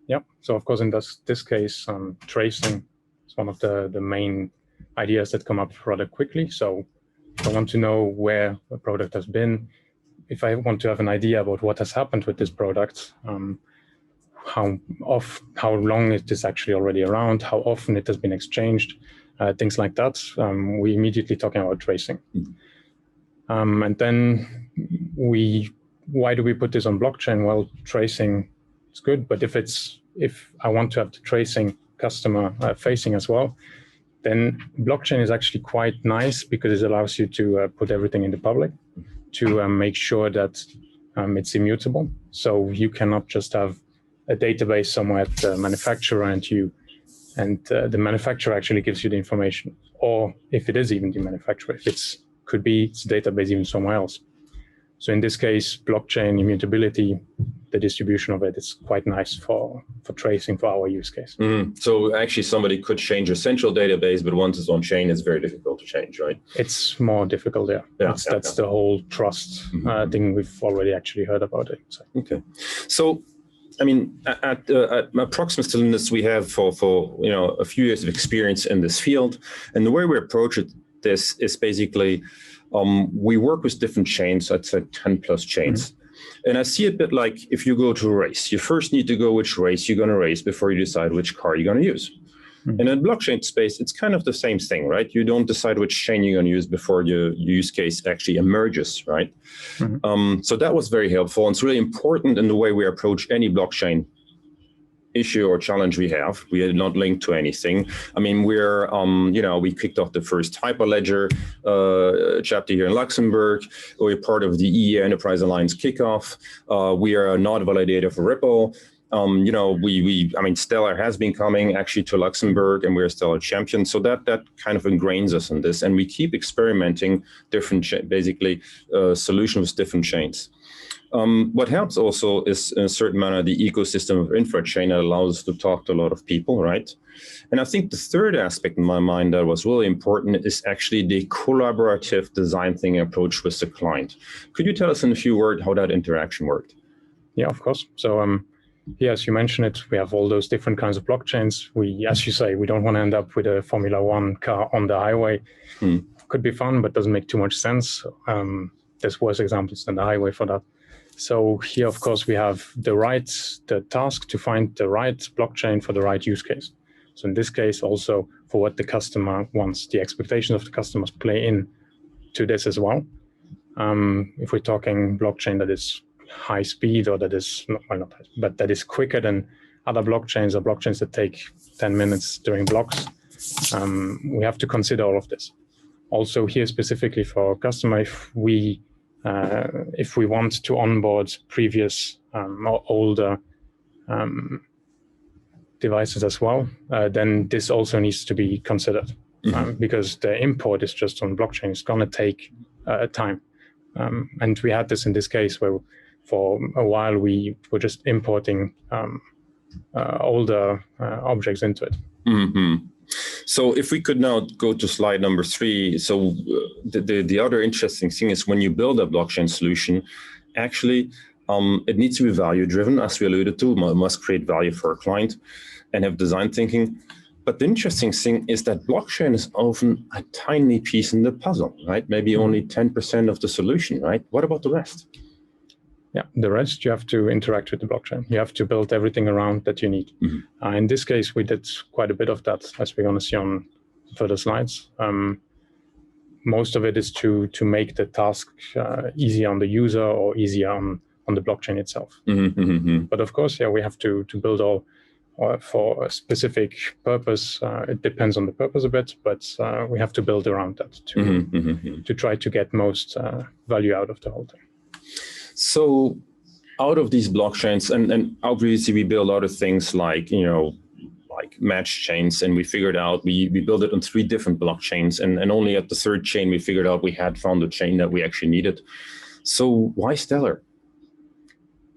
Yeah, so of course in this case, tracing is one of the main ideas that come up rather quickly. So if I want to know where a product has been, if I want to have an idea about what has happened with this product, how long it is actually already around, how often it has been exchanged, things like that, we immediately talking about tracing. And then why do we put this on blockchain? Well, tracing is good, but if I want to have the tracing customer facing as well, then blockchain is actually quite nice because it allows you to put everything in the public to make sure that it's immutable. So you cannot just have a database somewhere at the manufacturer, and the manufacturer actually gives you the information, or if it is even the manufacturer, if it's could be its database even somewhere else. So in this case, blockchain immutability, the distribution of it is quite nice for tracing for our use case. So actually somebody could change a central database, but once it's on chain, it's very difficult to change, right? It's more difficult, yeah. That's the whole trust thing we've already actually heard about it. So. Okay. So, I mean, at Proximus Telindus, we have for a few years of experience in this field, and the way we approach this is basically we work with different chains. I'd say 10 plus chains. And I see it a bit like if you go to a race, you first need to go which race you're going to race before you decide which car you're going to use. And in blockchain space, it's kind of the same thing, right? You don't decide which chain you're going to use before your use case actually emerges, right? So that was very helpful. And it's really important in the way we approach any blockchain issue or challenge we have. We are not linked to anything. I mean, we're, we kicked off the first Hyperledger chapter here in Luxembourg. We're part of the EE Enterprise Alliance kickoff. We are not validator for Ripple. Stellar has been coming actually to Luxembourg, and we're still a champion. So that kind of ingrains us in this, and we keep experimenting different, solutions with different chains. What helps also is, in a certain manner, the ecosystem of Infrachain that allows us to talk to a lot of people, right? And I think the third aspect in my mind that was really important is actually the collaborative design thinking approach with the client. Could you tell us in a few words how that interaction worked? Yeah, of course. So, as you mentioned it, we have all those different kinds of blockchains. As you say, we don't want to end up with a Formula One car on the highway. Could be fun, but doesn't make too much sense. There's worse examples than the highway for that. So here, of course, we have the task to find the right blockchain for the right use case. So in this case, also for what the customer wants, the expectations of the customers play in to this as well. If we're talking blockchain that is high speed, or that is not high, but that is quicker than other blockchains, or blockchains that take 10 minutes during blocks, we have to consider all of this. Also here specifically for our customer, if we want to onboard previous or older devices as well, then this also needs to be considered, because the import is just on blockchain. It's going to take time. And we had this in this case where for a while we were just importing older objects into it. So if we could now go to slide number 3. So the other interesting thing is when you build a blockchain solution, actually it needs to be value driven, as we alluded to. It must create value for a client and have design thinking. But the interesting thing is that blockchain is often a tiny piece in the puzzle, right? Maybe only 10% of the solution, right? What about the rest? Yeah, the rest you have to interact with the blockchain. You have to build everything around that you need. In this case, we did quite a bit of that, as we're going to see on further slides. Most of it is to make the task easier on the user or easier on the blockchain itself. But of course, we have to build all for a specific purpose. It depends on the purpose a bit, but we have to build around that to try to get most value out of the whole thing. So out of these blockchains, and obviously we build other things like match chains, and we figured out we built it on 3 different blockchains, and only at the 3rd chain we figured out we had found a chain that we actually needed. So why Stellar?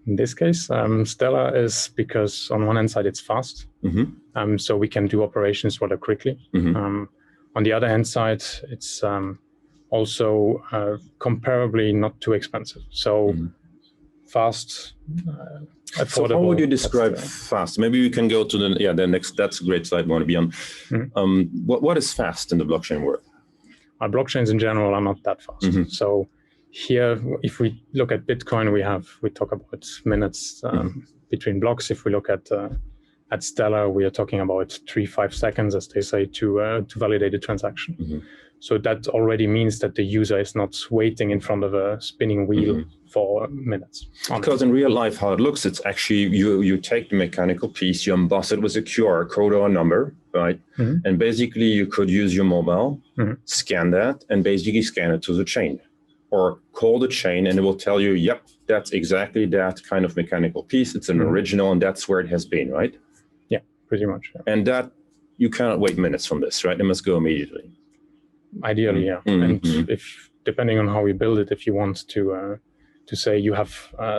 In this case, Stellar is because on one hand side it's fast, so we can do operations rather quickly. On the other hand side, it's also comparably not too expensive. So fast, affordable. So how would you describe fast? Maybe we can go to the next. That's a great slide we want to be on. What is fast in the blockchain world? Our blockchains in general are not that fast. So here, if we look at Bitcoin, we talk about minutes between blocks. If we look at Stellar, we are talking about 3-5 seconds, as they say, to validate a transaction. So that already means that the user is not waiting in front of a spinning wheel for minutes. Because in real life, how it looks, it's actually you take the mechanical piece, you emboss it with a QR code or a number, right? And basically you could use your mobile, scan that, and basically scan it to the chain. or call the chain and it will tell you, yep, that's exactly that kind of mechanical piece. It's an original and that's where it has been, right? Yeah, pretty much. Yeah. And that, you cannot wait minutes from this, right? It must go immediately. Ideally, yeah. And if, depending on how we build it, if you want to say you have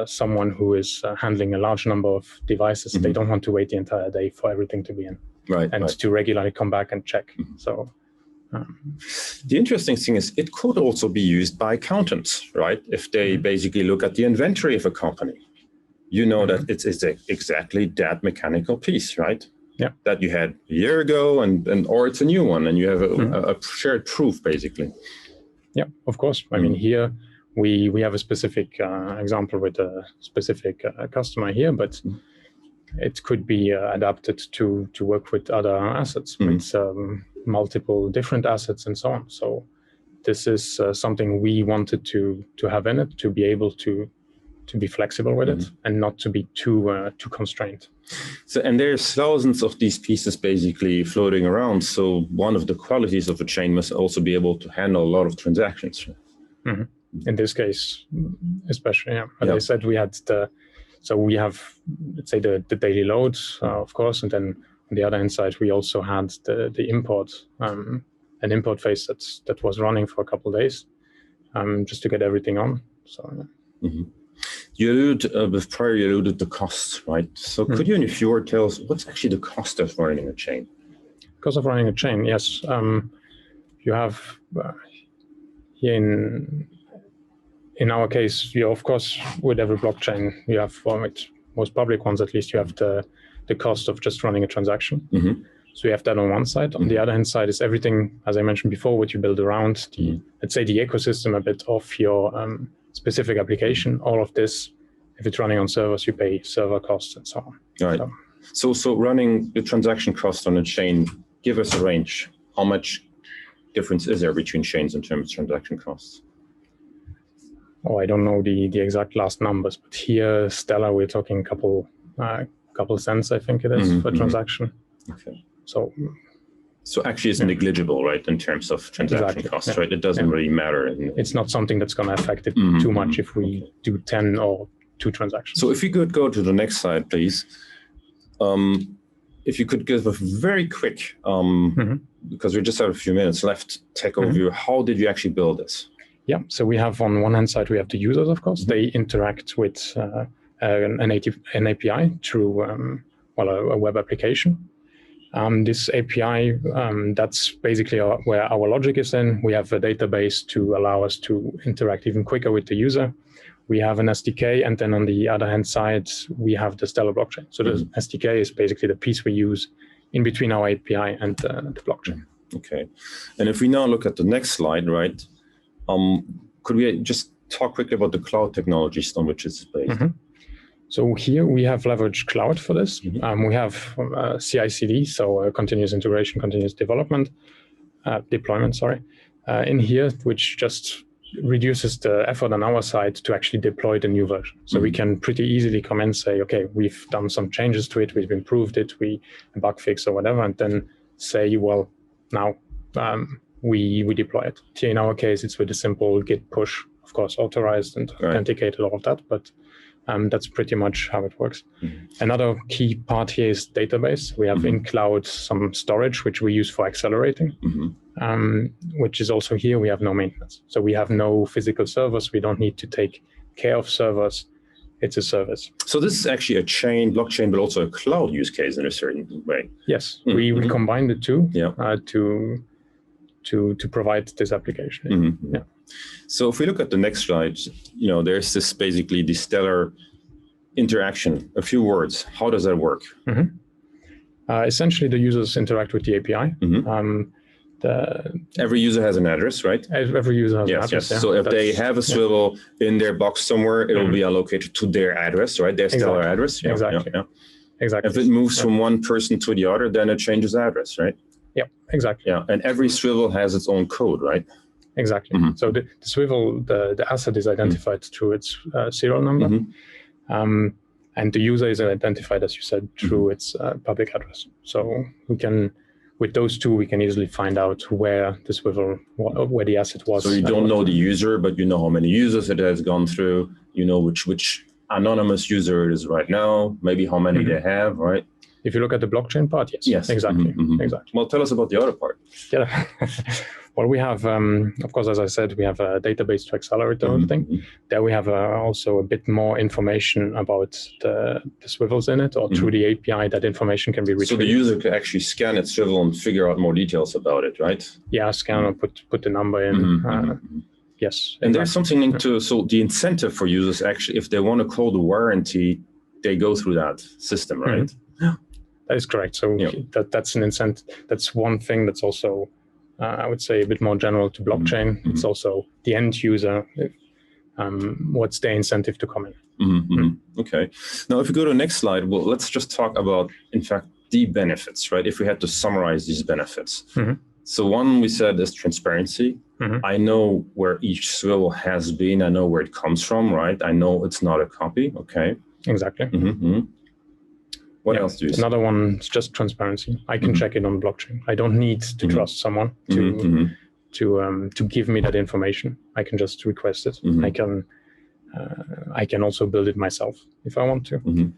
someone who is handling a large number of devices, they don't want to wait the entire day for everything to be in. Right. And to regularly come back and check. So the interesting thing is it could also be used by accountants, right? If they basically look at the inventory of a company, you know that it's exactly that mechanical piece, right? Yeah. That you had a year ago and or it's a new one and you have a shared proof basically. Yeah, of course. I mean, here we have a specific example with a specific customer here, but it could be adapted to work with other assets, with multiple different assets and so on. So this is something we wanted to have in it, to be able to be flexible with it and not to be too constrained. So, and there's thousands of these pieces basically floating around. So one of the qualities of a chain must also be able to handle a lot of transactions. In this case, especially, as I said, we had so we have, let's say, the daily loads, of course, and then on the other hand side, we also had the import, an import phase that was running for a couple of days, just to get everything on. So. You alluded to costs, right? So could you, in a few words, tell us what's actually the cost of running a chain? Cost of running a chain, yes. You have here in our case, you of course with every blockchain you have, with most public ones at least, you have the cost of just running a transaction. So you have that on one side. On the other hand side is everything, as I mentioned before, what you build around the, let's say, the ecosystem a bit of your specific application. All of this, if it's running on servers, you pay server costs and so on. Right. So running the transaction cost on a chain, give us a range. How much difference is there between chains in terms of transaction costs? Oh, I don't know the exact last numbers, but here, Stellar, we're talking couple cents, I think it is, for transaction. Okay. So actually it's negligible, right, in terms of transaction costs, right? It doesn't really matter. It's not something that's going to affect it too much if we do 10 or 2 transactions. So if you could go to the next slide, please. If you could give a very quick, because we just have a few minutes left, tech overview, how did you actually build this? Yeah, so we have on one hand side, we have the users, of course. They interact with an API through a web application. This API, that's basically where our logic is in. We have a database to allow us to interact even quicker with the user. We have an SDK, and then on the other hand side, we have the Stellar blockchain. So the SDK is basically the piece we use in between our API and the blockchain. Okay. And if we now look at the next slide, right, could we just talk quickly about the cloud technologies on which it's based? So here we have leveraged cloud for this. We have CI/CD, so continuous integration, continuous deployment, in here, which just reduces the effort on our side to actually deploy the new version. So we can pretty easily come and say, okay, we've done some changes to it, we've improved it, we bug fix or whatever, and then say, well, now we deploy it. Here in our case, it's with a simple git push, of course, authorized and authenticated, all of that, but that's pretty much how it works. Another key part here is database. We have in cloud some storage, which we use for accelerating, which is also here. We have no maintenance. So we have no physical servers. We don't need to take care of servers. It's a service. So this is actually a blockchain, but also a cloud use case in a certain way. Yes, we combine the two to provide this application. So if we look at the next slide, there's this basically the Stellar interaction. A few words. How does that work? Essentially, the users interact with the API. Every user has an address, right? Every user has an address. Yes. So if they have a swivel in their box somewhere, it will be allocated to their address, right? Their Stellar address. Exactly. If it moves from one person to the other, then it changes address, right? Yeah, exactly. Yeah, and every swivel has its own code, right? Exactly. So the swivel, the asset is identified through its serial number, and the user is identified, as you said, through its public address. So we can with those two, we can easily find out where the swivel, where the asset was. So you don't know the user, but you know how many users it has gone through. You know which anonymous user it is right now, maybe how many they have, right? If you look at the blockchain part, yes, exactly, exactly. Well, tell us about the other part. Yeah. Well, we have, of course, as I said, we have a database to accelerate the whole thing. There we have also a bit more information about the swivels in it, or through the API, that information can be retrieved. So the user can actually scan its swivel and figure out more details about it, right? Yeah, scan or put the number in. Yes. And there's something linked to, so the incentive for users actually, if they want to call the warranty, they go through that system, right? That is correct. So that's an incentive. That's one thing that's also, I would say, a bit more general to blockchain. It's also the end user. What's their incentive to come in? Okay. Now, if we go to the next slide, well, let's just talk about, in fact, the benefits, right? If we had to summarize these benefits. So one we said is transparency. I know where each swivel has been. I know where it comes from, right? I know it's not a copy. Okay. Exactly. What else do you see? Another one is just transparency. I can check it on blockchain. I don't need to trust someone to give me that information. I can just request it. I can also build it myself if I want to.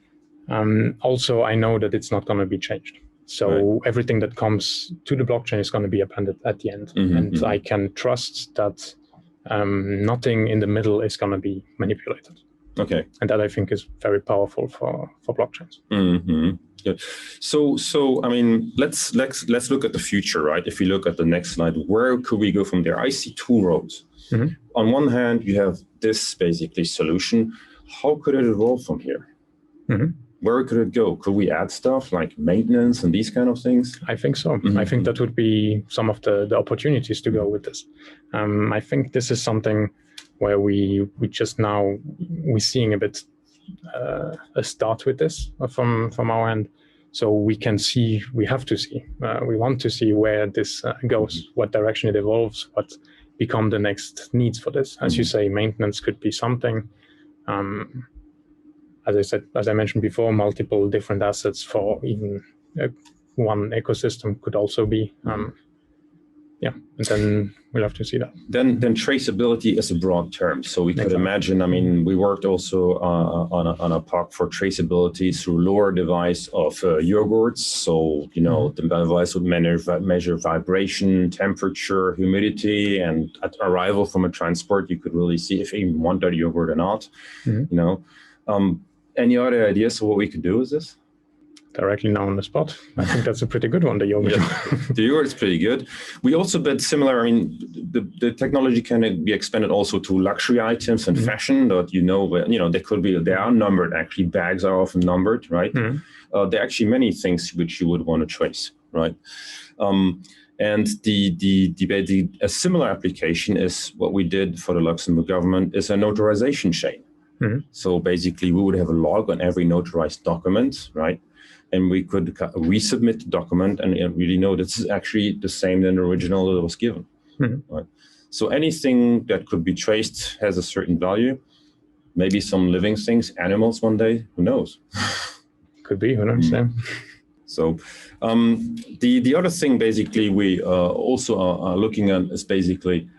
Also, I know that it's not going to be changed. So everything that comes to the blockchain is going to be appended at the end. And I can trust that nothing in the middle is going to be manipulated. Okay. And that I think is very powerful for blockchains. Good. So I mean, let's look at the future, right? If you look at the next slide, where could we go from there? I see two roads. On one hand, you have this basically solution. How could it evolve from here? Where could it go? Could we add stuff like maintenance and these kind of things? I think so. I think that would be some of the opportunities to go with this. I think this is something where we just now, we're seeing a bit a start with this from our end. So we can see, we have to see, we want to see where this goes, what direction it evolves, what become the next needs for this. As you say, maintenance could be something. As I mentioned before, multiple different assets for even one ecosystem could also be. And then we'll have to see that. Then traceability is a broad term. So we could imagine, I mean, we worked also on a POC for traceability through lower device of yogurts. So, you know, the device would measure vibration, temperature, humidity, and at arrival from a transport, you could really see if you want that yogurt or not, you know. Any other ideas of what we could do with this? Directly now on the spot. I think that's a pretty good one, the yogurt. The yogurt is pretty good. We also bet similar, I mean, the technology can be expanded also to luxury items and fashion that, you know, they are numbered, actually. Bags are often numbered, right? There are actually many things which you would want to trace, right? And a similar application is what we did for the Luxembourg government is a notarization chain. So basically, we would have a log on every notarized document, right? And we could resubmit the document and really know this is actually the same than the original that was given. Right? So anything that could be traced has a certain value. Maybe some living things, animals one day, who knows? Could be, who knows? Yeah. So the other thing basically we also are looking at is basically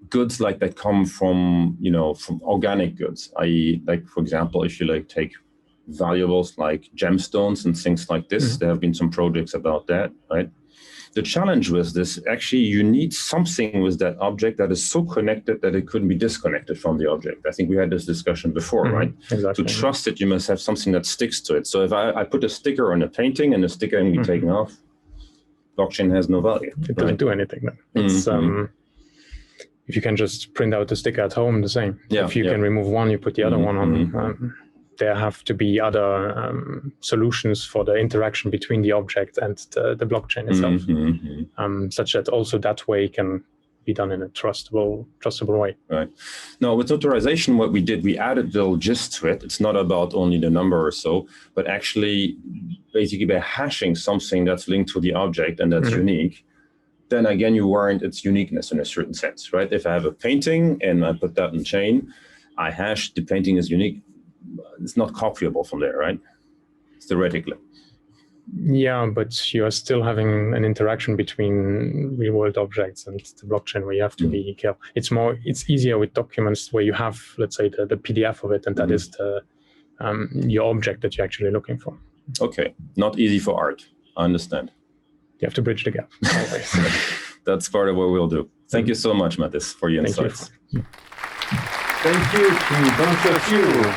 goods like that come from, you know, from organic goods, i.e. like, for example, if you like take valuables like gemstones and things like this, there have been some projects about that, right? The challenge with this, actually, you need something with that object that is so connected that it couldn't be disconnected from the object. I think we had this discussion before, right? Exactly. To trust it, you must have something that sticks to it. So if I put a sticker on a painting and the sticker can be taken off, blockchain has no value. It doesn't do anything then. It's, if you can just print out the sticker at home, the same. If you can remove one, you put the other one on. There have to be other solutions for the interaction between the object and the blockchain itself, such that also that way can be done in a trustable way. Right. Now, with notarization, what we did, we added the gist to it. It's not about only the number or so, but actually, basically by hashing something that's linked to the object and that's unique, then again, you warrant its uniqueness in a certain sense, right? If I have a painting and I put that in chain, I hash the painting is unique. It's not copyable from there, right? Theoretically. Yeah, but you are still having an interaction between real-world objects and the blockchain where you have to be careful. It's easier with documents where you have, let's say, the PDF of it, and that is your object that you're actually looking for. Okay, not easy for art. I understand. You have to bridge the gap. Always. That's part of what we'll do. Thank you so much, Mathis, for your insights. Thank you to both of you.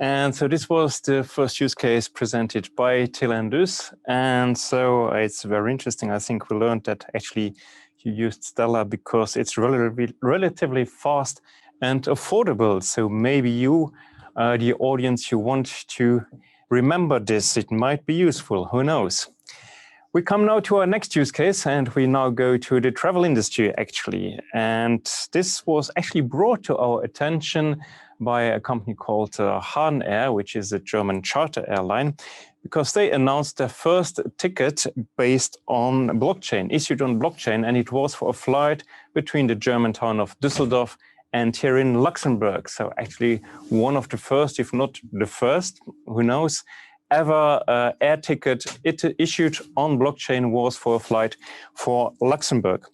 And so this was the first use case presented by Telindus. And so it's very interesting. I think we learned that actually you used Stellar because it's relatively fast and affordable. So maybe you, the audience, you want to remember this. It might be useful. Who knows? We come now to our next use case, and we now go to the travel industry, actually. And this was actually brought to our attention by a company called Hahn Air, which is a German charter airline, because they announced their first ticket based on blockchain, issued on blockchain, and it was for a flight between the German town of Düsseldorf and here in Luxembourg. So actually one of the first, if not the first, who knows, ever air ticket issued on blockchain was for a flight for Luxembourg.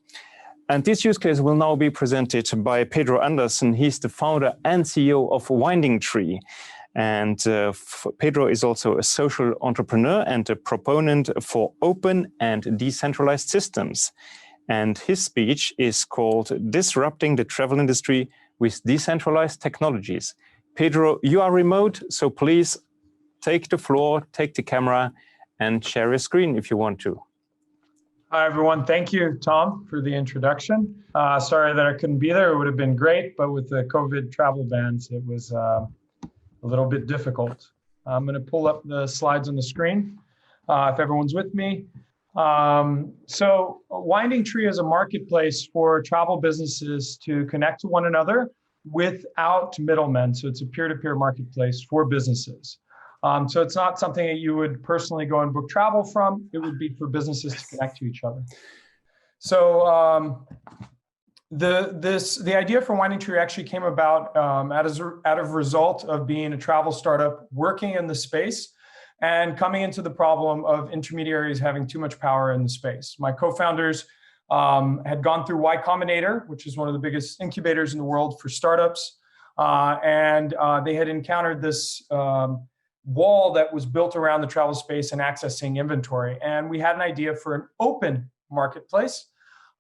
And this use case will now be presented by Pedro Anderson. He's the founder and CEO of Winding Tree. And Pedro is also a social entrepreneur and a proponent for open and decentralized systems. And his speech is called Disrupting the Travel Industry with Decentralized Technologies. Pedro, you are remote, so please take the floor, take the camera, and share your screen if you want to. Hi, everyone. Thank you, Tom, for the introduction. Sorry that I couldn't be there. It would have been great, but with the COVID travel bans, it was a little bit difficult. I'm going to pull up the slides on the screen if everyone's with me. So Winding Tree is a marketplace for travel businesses to connect to one another without middlemen. So it's a peer-to-peer marketplace for businesses. So it's not something that you would personally go and book travel from. It would be for businesses to connect to each other. So the idea for Winding Tree actually came about out of result of being a travel startup working in the space and coming into the problem of intermediaries having too much power in the space. My co-founders had gone through Y Combinator, which is one of the biggest incubators in the world for startups. And they had encountered this wall that was built around the travel space and accessing inventory. And we had an idea for an open marketplace.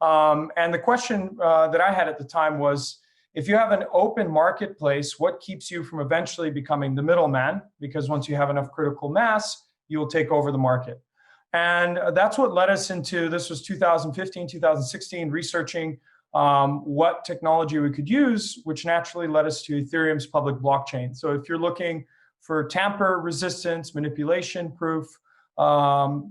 And the question that I had at the time was, if you have an open marketplace, what keeps you from eventually becoming the middleman? Because once you have enough critical mass, you will take over the market. And that's what led us into, this was 2015, 2016, researching what technology we could use, which naturally led us to Ethereum's public blockchain. So if you're looking for tamper resistance, manipulation proof, blockchain,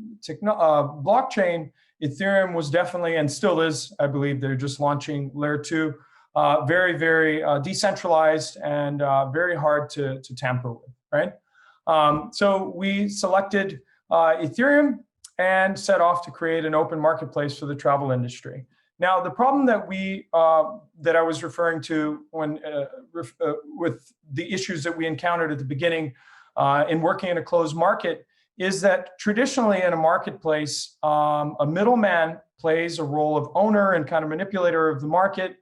Ethereum was definitely, and still is, I believe, they're just launching layer 2, very, very decentralized and very hard to tamper with, right? So we selected Ethereum and set off to create an open marketplace for the travel industry. Now, the problem that that I was referring to when with the issues that we encountered at the beginning in working in a closed market is that traditionally in a marketplace, a middleman plays a role of owner and kind of manipulator of the market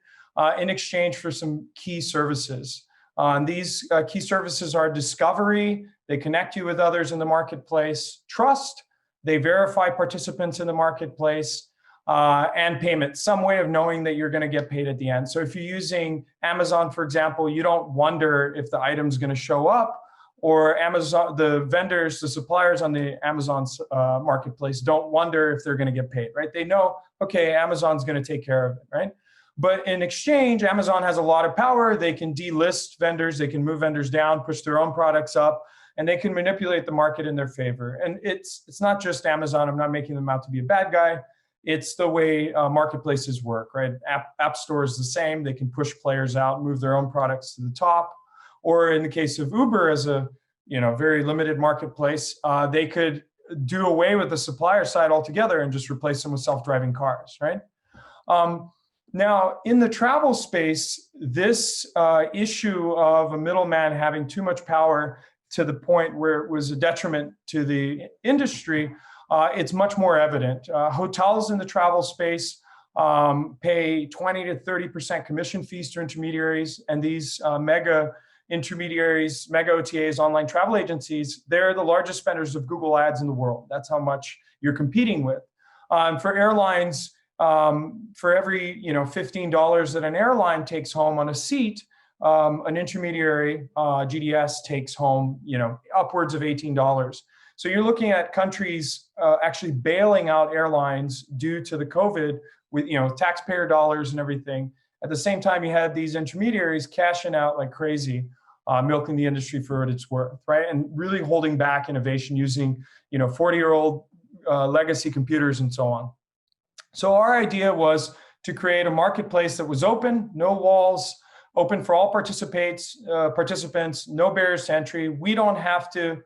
in exchange for some key services. And these key services are discovery, they connect you with others in the marketplace, trust, they verify participants in the marketplace, and payment, some way of knowing that you're going to get paid at the end. So if you're using Amazon, for example, you don't wonder if the item's going to show up, or Amazon, the vendors, the suppliers on the Amazon's marketplace don't wonder if they're going to get paid, right? They know, okay, Amazon's going to take care of it, right? But in exchange, Amazon has a lot of power. They can delist vendors, they can move vendors down, push their own products up, and they can manipulate the market in their favor. And it's not just Amazon. I'm not making them out to be a bad guy. It's the way marketplaces work, right? App Store is the same. They can push players out, move their own products to the top. Or in the case of Uber, as a very limited marketplace, they could do away with the supplier side altogether and just replace them with self-driving cars, right? Now, in the travel space, this issue of a middleman having too much power to the point where it was a detriment to the industry, it's much more evident. Hotels in the travel space pay 20 to 30% commission fees to intermediaries, and these mega intermediaries, mega OTAs, online travel agencies, they're the largest spenders of Google ads in the world. That's how much you're competing with. For airlines, for every $15 that an airline takes home on a seat, an intermediary GDS takes home upwards of $18. So you're looking at countries actually bailing out airlines due to the COVID with taxpayer dollars and everything. At the same time, you had these intermediaries cashing out like crazy, milking the industry for what it's worth, right? And really holding back innovation using 40-year-old legacy computers and so on. So our idea was to create a marketplace that was open, no walls, open for all participants, no barriers to entry. We don't have to,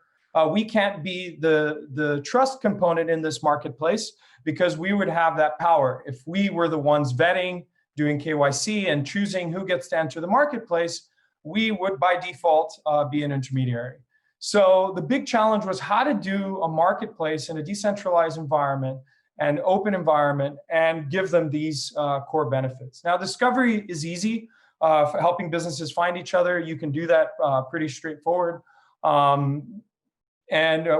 we can't be the trust component in this marketplace because we would have that power. If we were the ones vetting, doing KYC and choosing who gets to enter the marketplace, we would by default be an intermediary. So the big challenge was how to do a marketplace in a decentralized environment and open environment and give them these core benefits. Now, discovery is easy for helping businesses find each other. You can do that pretty straightforward. And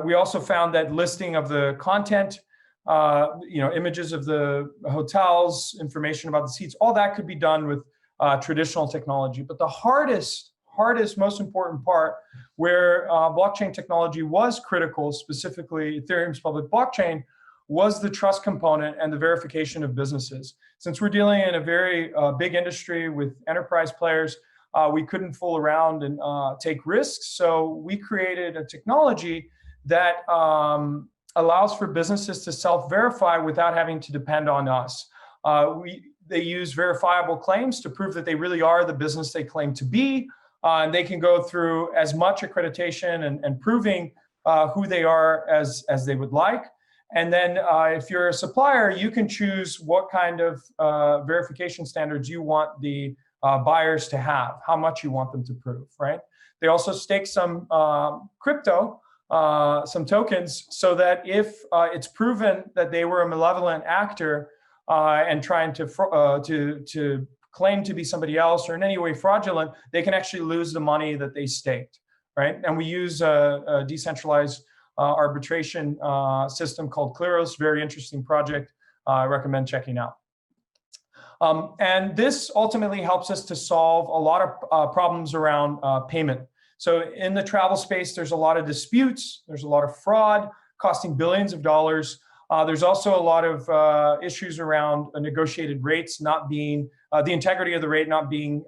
we also found that listing of the content, images of the hotels, information about the seats, all that could be done with traditional technology. But the hardest, most important part where blockchain technology was critical, specifically Ethereum's public blockchain, was the trust component and the verification of businesses. Since we're dealing in a very big industry with enterprise players, we couldn't fool around and take risks. So we created a technology that allows for businesses to self-verify without having to depend on us. They use verifiable claims to prove that they really are the business they claim to be. And they can go through as much accreditation and proving who they are as they would like. And then if you're a supplier, you can choose what kind of verification standards you want the buyers to have, how much you want them to prove, right? They also stake some crypto, some tokens, so that if it's proven that they were a malevolent actor and trying to claim to be somebody else or in any way fraudulent, they can actually lose the money that they staked, right? And we use a decentralized arbitration system called Clearos, very interesting project. I recommend checking out. And this ultimately helps us to solve a lot of problems around payment. So in the travel space, there's a lot of disputes, there's a lot of fraud costing billions of dollars. There's also a lot of issues around negotiated rates not being, the integrity of the rate not being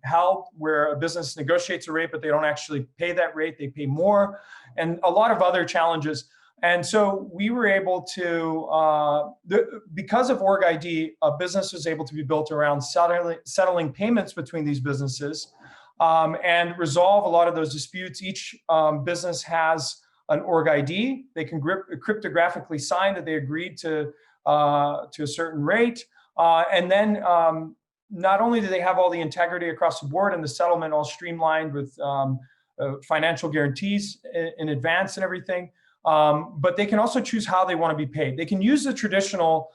held, where a business negotiates a rate, but they don't actually pay that rate, they pay more, and a lot of other challenges. And so we were able to, because of Org ID, a business was able to be built around settling payments between these businesses and resolve a lot of those disputes. Each business has an Org ID. They can cryptographically sign that they agreed to a certain rate. And then not only do they have all the integrity across the board and the settlement all streamlined with financial guarantees in advance and everything, but they can also choose how they want to be paid. They can use the traditional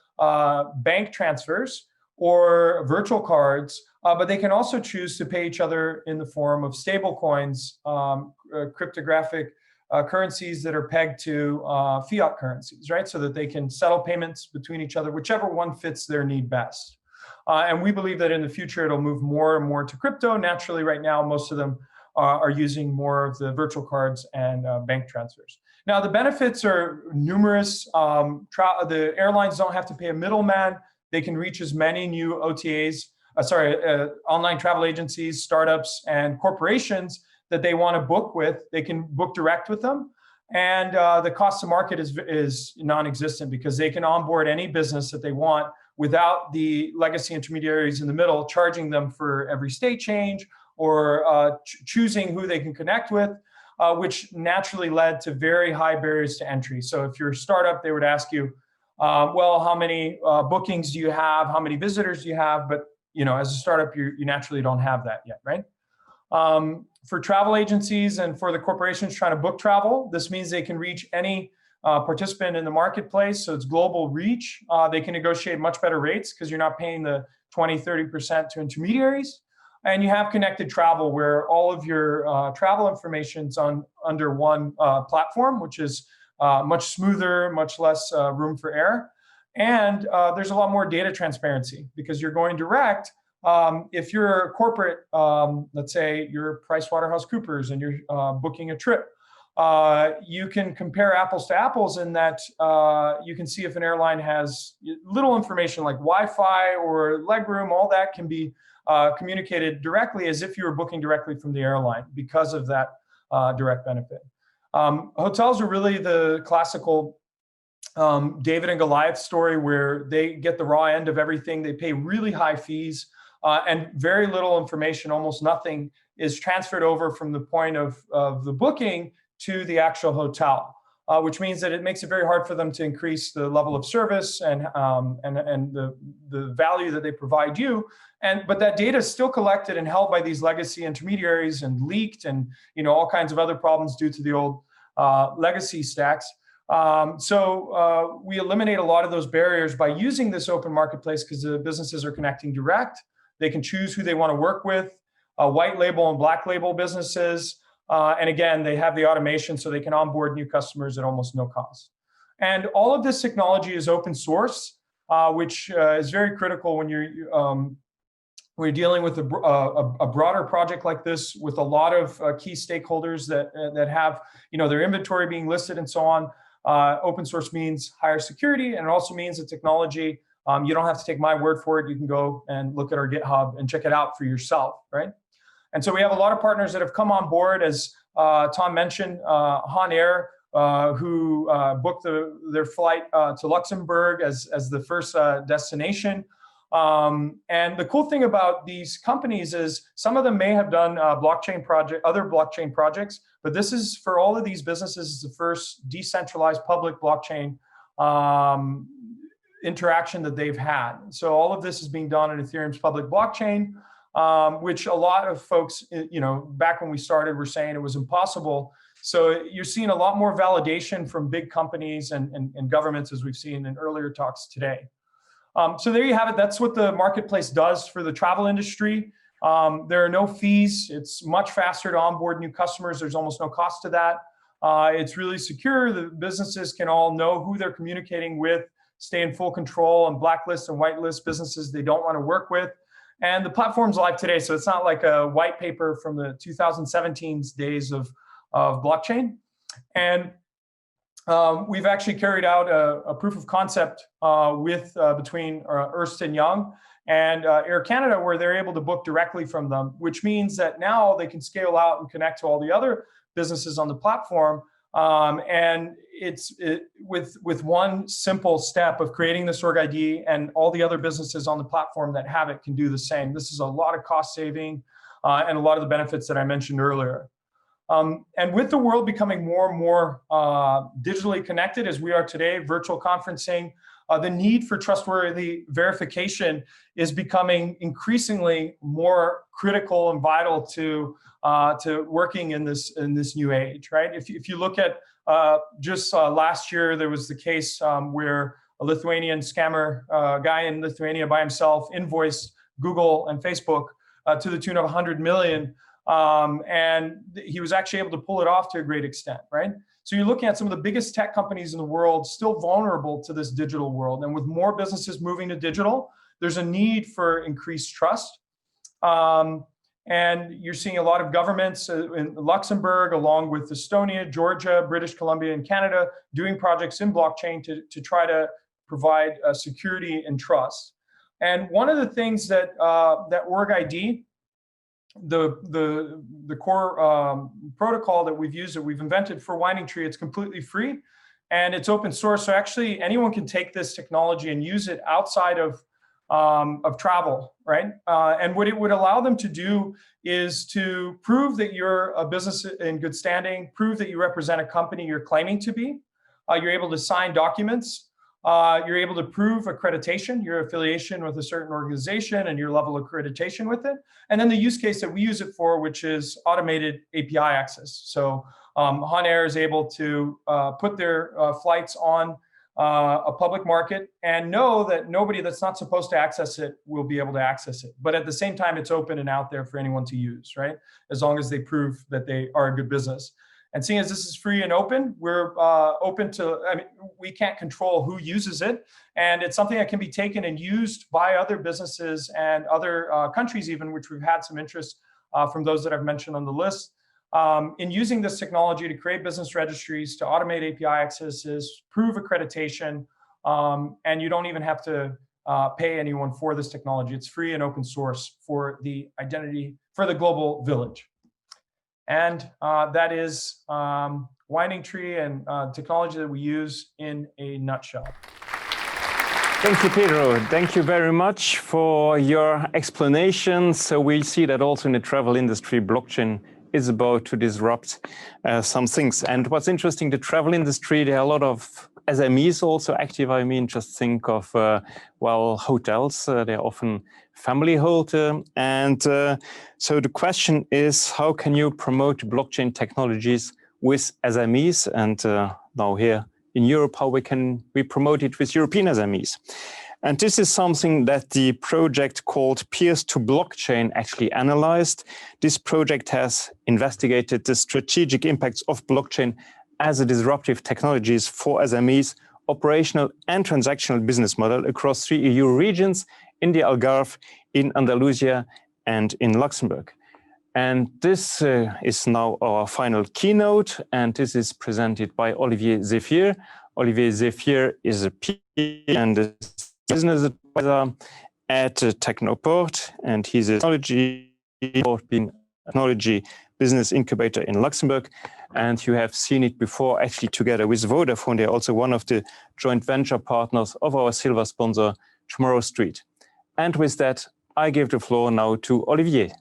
bank transfers or virtual cards, but they can also choose to pay each other in the form of stable coins, cryptographic currencies that are pegged to fiat currencies, right? So that they can settle payments between each other, whichever one fits their need best. And we believe that in the future, it'll move more and more to crypto. Naturally, right now, most of them are using more of the virtual cards and bank transfers. Now, the benefits are numerous. The airlines don't have to pay a middleman. They can reach as many new OTAs, online travel agencies, startups, and corporations that they want to book with. They can book direct with them. And the cost to market is non-existent because they can onboard any business that they want without the legacy intermediaries in the middle charging them for every state change or choosing who they can connect with, which naturally led to very high barriers to entry. So if you're a startup, they would ask you, well, how many bookings do you have? How many visitors do you have? But as a startup, you naturally don't have that yet, right? For travel agencies and for the corporations trying to book travel, this means they can reach any participant in the marketplace. So it's global reach. They can negotiate much better rates because you're not paying the 20, 30% to intermediaries. And you have connected travel where all of your travel information's under one platform, which is much smoother, much less room for error. And there's a lot more data transparency because you're going direct. If you're a corporate, let's say you're PricewaterhouseCoopers and you're booking a trip, you can compare apples to apples in that you can see if an airline has little information like Wi-Fi or legroom. All that can be communicated directly as if you were booking directly from the airline because of that direct benefit. Hotels are really the classical David and Goliath story where they get the raw end of everything. They pay really high fees and very little information, almost nothing, is transferred over from the point of the booking to the actual hotel, which means that it makes it very hard for them to increase the level of service and the value that they provide you. But that data is still collected and held by these legacy intermediaries and leaked and all kinds of other problems due to the old legacy stacks. So we eliminate a lot of those barriers by using this open marketplace because the businesses are connecting direct. They can choose who they want to work with, white label and black label businesses. And again, they have the automation so they can onboard new customers at almost no cost. And all of this technology is open source, which is very critical when you're dealing with a broader project like this with a lot of key stakeholders that have their inventory being listed and so on. Open source means higher security, and it also means that technology, you don't have to take my word for it. You can go and look at our GitHub and check it out for yourself, right? And so we have a lot of partners that have come on board, as Tom mentioned, Han Air, who booked their flight to Luxembourg as the first destination. And the cool thing about these companies is some of them may have done other blockchain projects, but this is, for all of these businesses, is the first decentralized public blockchain interaction that they've had. So all of this is being done in Ethereum's public blockchain, which a lot of folks, back when we started, were saying it was impossible. So you're seeing a lot more validation from big companies and governments, as we've seen in earlier talks today. So there you have it. That's what the marketplace does for the travel industry. There are no fees. It's much faster to onboard new customers. There's almost no cost to that. It's really secure. The businesses can all know who they're communicating with, stay in full control, and blacklist and whitelist businesses they don't want to work with. And the platform's live today, so it's not like a white paper from the 2017's days of blockchain. And we've actually carried out a proof of concept between Ernst & Young and Air Canada, where they're able to book directly from them, which means that now they can scale out and connect to all the other businesses on the platform. And with one simple step of creating this org ID, and all the other businesses on the platform that have it can do the same. This is a lot of cost saving and a lot of the benefits that I mentioned earlier. And with the world becoming more and more digitally connected as we are today, virtual conferencing, the need for trustworthy verification is becoming increasingly more critical and vital to working in this new age, right? If you look at just last year, there was the case where a Lithuanian scammer, guy in Lithuania by himself, invoiced Google and Facebook to the tune of 100 million. And he was actually able to pull it off to a great extent, right? So you're looking at some of the biggest tech companies in the world still vulnerable to this digital world. And with more businesses moving to digital, there's a need for increased trust. And you're seeing a lot of governments in Luxembourg, along with Estonia, Georgia, British Columbia, and Canada, doing projects in blockchain to try to provide security and trust. And one of the things that org ID, the core protocol that we've used, that we've invented for Winding Tree, it's completely free and it's open source. So actually anyone can take this technology and use it outside of travel, right? And what it would allow them to do is to prove that you're a business in good standing, prove that you represent a company you're claiming to be. You're able to sign documents. you're able to prove accreditation, your affiliation with a certain organization and your level of accreditation with it. And then the use case that we use it for, which is automated API access. So Han Air is able to put their flights on a public market and know that nobody that's not supposed to access it will be able to access it. But at the same time, it's open and out there for anyone to use, right? As long as they prove that they are a good business. And seeing as this is free and open, we're open to, I mean, we can't control who uses it. And it's something that can be taken and used by other businesses and other countries even, which we've had some interest from those that I've mentioned on the list, in using this technology to create business registries, to automate API accesses, prove accreditation, and you don't even have to pay anyone for this technology. It's free and open source for the identity, for the global village. And that is Winding Tree and technology that we use in a nutshell. Thank you, Pedro. Thank you very much for your explanation. So we see that also in the travel industry, blockchain is about to disrupt some things. And what's interesting, the travel industry, there are a lot of SMEs also active. I mean, just think of, well, hotels. They're often family-owned. And so the question is, how can you promote blockchain technologies with SMEs? And now here in Europe, how can we promote it with European SMEs? And this is something that the project called Peers to Blockchain actually analyzed. This project has investigated the strategic impacts of blockchain as a disruptive technologies for SMEs, operational and transactional business model across 3 EU regions, in the Algarve, in Andalusia, and in Luxembourg. And this is now our final keynote, and this is presented by Olivier Zephyr. Olivier Zephyr is a PhD and a business advisor at Technoport, and he's a technology business incubator in Luxembourg. And you have seen it before, actually together with Vodafone. They're also one of the joint venture partners of our silver sponsor, Tomorrow Street. And with that, I give the floor now to Olivier.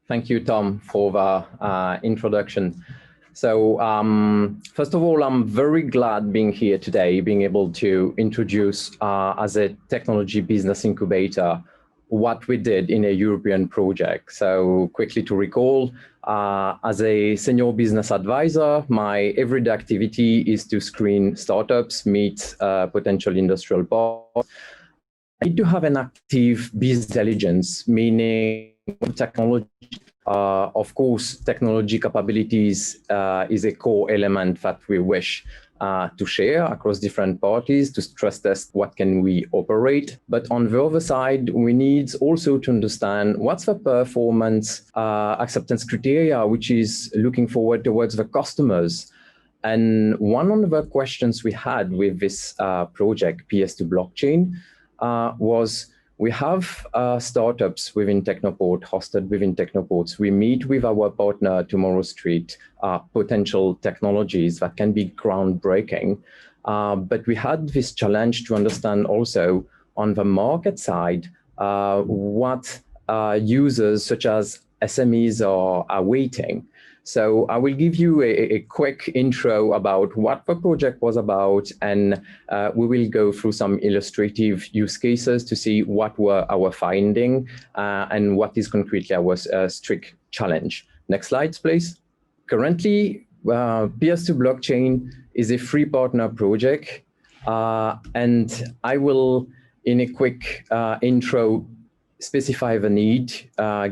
Thank you, Tom, for the introduction. So first of all, I'm very glad being here today, being able to introduce as a technology business incubator what we did in a European project. So quickly to recall, as a senior business advisor, my everyday activity is to screen startups, meet potential industrial partners. I need to have an active business intelligence, meaning technology. Of course, technology capabilities is a core element that we wish to share across different parties to stress test what can we operate. But on the other side, we need also to understand what's the performance acceptance criteria, which is looking forward towards the customers. And one of the questions we had with this project, PS to Blockchain, was we have startups within Technoport, hosted within Technoports. We meet with our partner, Tomorrow Street, potential technologies that can be groundbreaking. But we had this challenge to understand also on the market side, what users such as SMEs are awaiting. So I will give you a quick intro about what the project was about, and we will go through some illustrative use cases to see what were our findings and what is concretely our strict challenge. Next slides, please. Currently, Peers to Blockchain is a free partner project, and I will, in a quick intro, specify the need,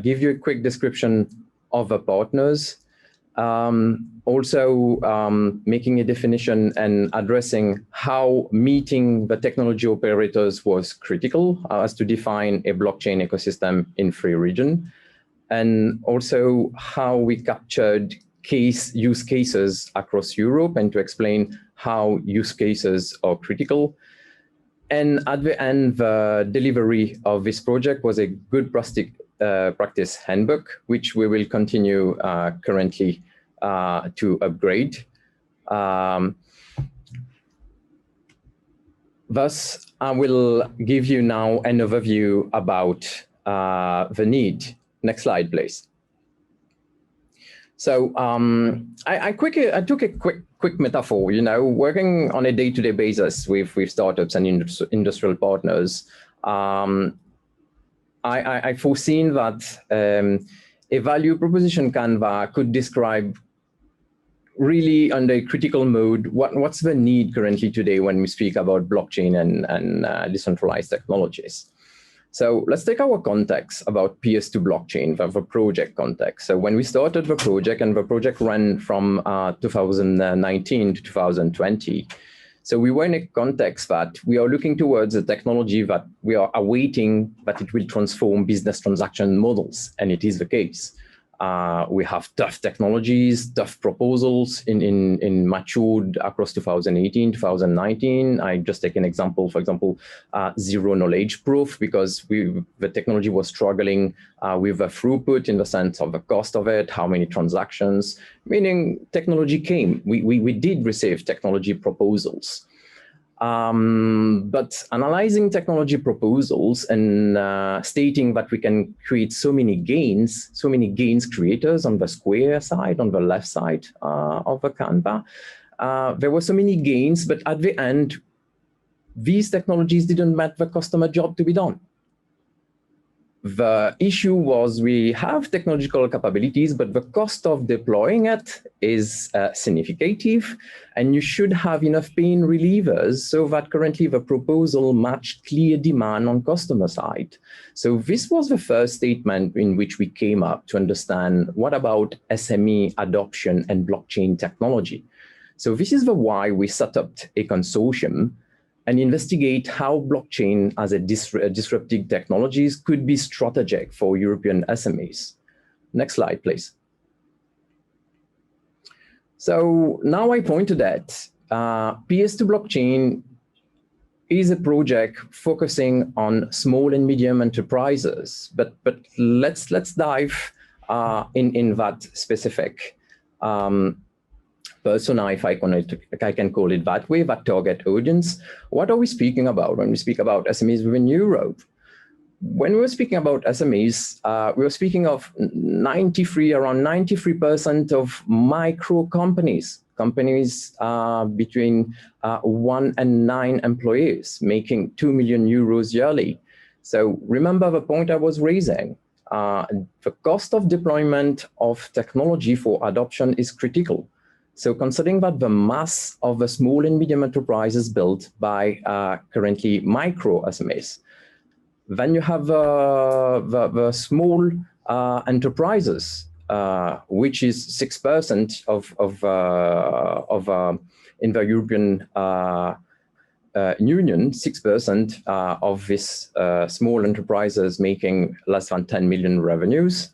give you a quick description of the partners, also making a definition and addressing how meeting the technology operators was critical as to define a blockchain ecosystem in 3 regions, and also how we captured use cases across Europe and to explain how use cases are critical. And at the end, the delivery of this project was a good practice handbook, which we will continue currently to upgrade. Thus, I will give you now an overview about the need. Next slide, please. So I took a quick metaphor, you know, working on a day-to-day basis with startups and industrial partners. I foreseen that a value proposition Canva could describe really under a critical mode, what's the need currently today when we speak about blockchain and decentralized technologies. So let's take our context about PS2 blockchain, the project context. So when we started the project, and the project ran from 2019 to 2020, so we were in a context that we are looking towards a technology that we are awaiting that it will transform business transaction models, and it is the case. We have tough technologies, tough proposals in matured across 2018, 2019. I just take an example, for example, zero knowledge proof, because the technology was struggling with the throughput in the sense of the cost of it, how many transactions, meaning technology came. We did receive technology proposals. But analyzing technology proposals and stating that we can create so many gains creators on the square side, on the left side of the Canva, there were so many gains, but at the end, these technologies didn't make the customer job to be done. The issue was we have technological capabilities, but the cost of deploying it is significant, and you should have enough pain relievers so that currently the proposal matched clear demand on customer side. So this was the first statement in which we came up to understand what about SME adoption and blockchain technology. So this is the why we set up a consortium and investigate how blockchain as a disruptive technologies could be strategic for European SMEs. Next slide, please. So now I pointed at PS2 blockchain is a project focusing on small and medium enterprises, but let's dive in that specific persona, if I can call it that way, that target audience. What are we speaking about when we speak about SMEs within Europe? When we were speaking about SMEs, we were speaking of around 93% of micro companies between 1 and 9 employees, making 2 million euros yearly. So remember the point I was raising. The cost of deployment of technology for adoption is critical. So considering that the mass of the small and medium enterprises built by currently micro SMEs, then you have the small enterprises, which is 6% of in the European Union, 6% of this small enterprises making less than 10 million revenues.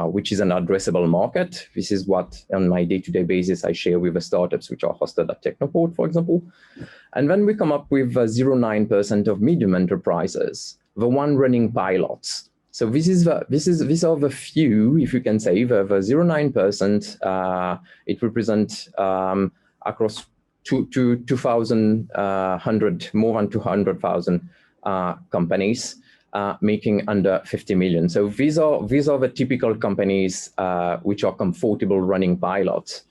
Which is an addressable market. This is what on my day-to-day basis I share with the startups which are hosted at Technoport, for example. And then we come up with 0.9% of medium enterprises, the one running pilots. So these are the few, if you can say, the 0.9%. It represents across 2,100, more than 200,000 companies. Making under 50 million. So these are the typical companies which are comfortable running pilots.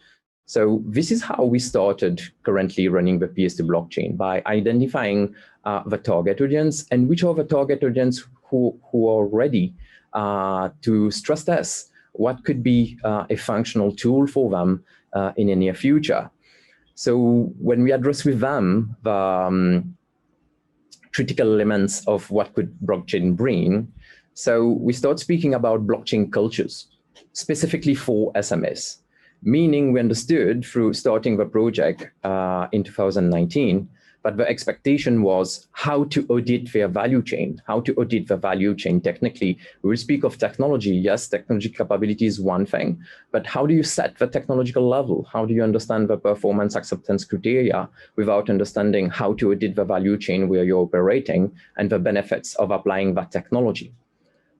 So this is how we started currently running the PS2 blockchain, by identifying the target audience and which are the target audience who are ready to stress test what could be a functional tool for them in the near future. So when we address with them the critical elements of what could blockchain bring. So we start speaking about blockchain cultures, specifically for SMEs, meaning we understood through starting the project in 2019, but the expectation was how to audit their value chain, technically. We will speak of technology. Yes, technology capability is one thing, but how do you set the technological level? How do you understand the performance acceptance criteria without understanding how to audit the value chain where you're operating and the benefits of applying that technology?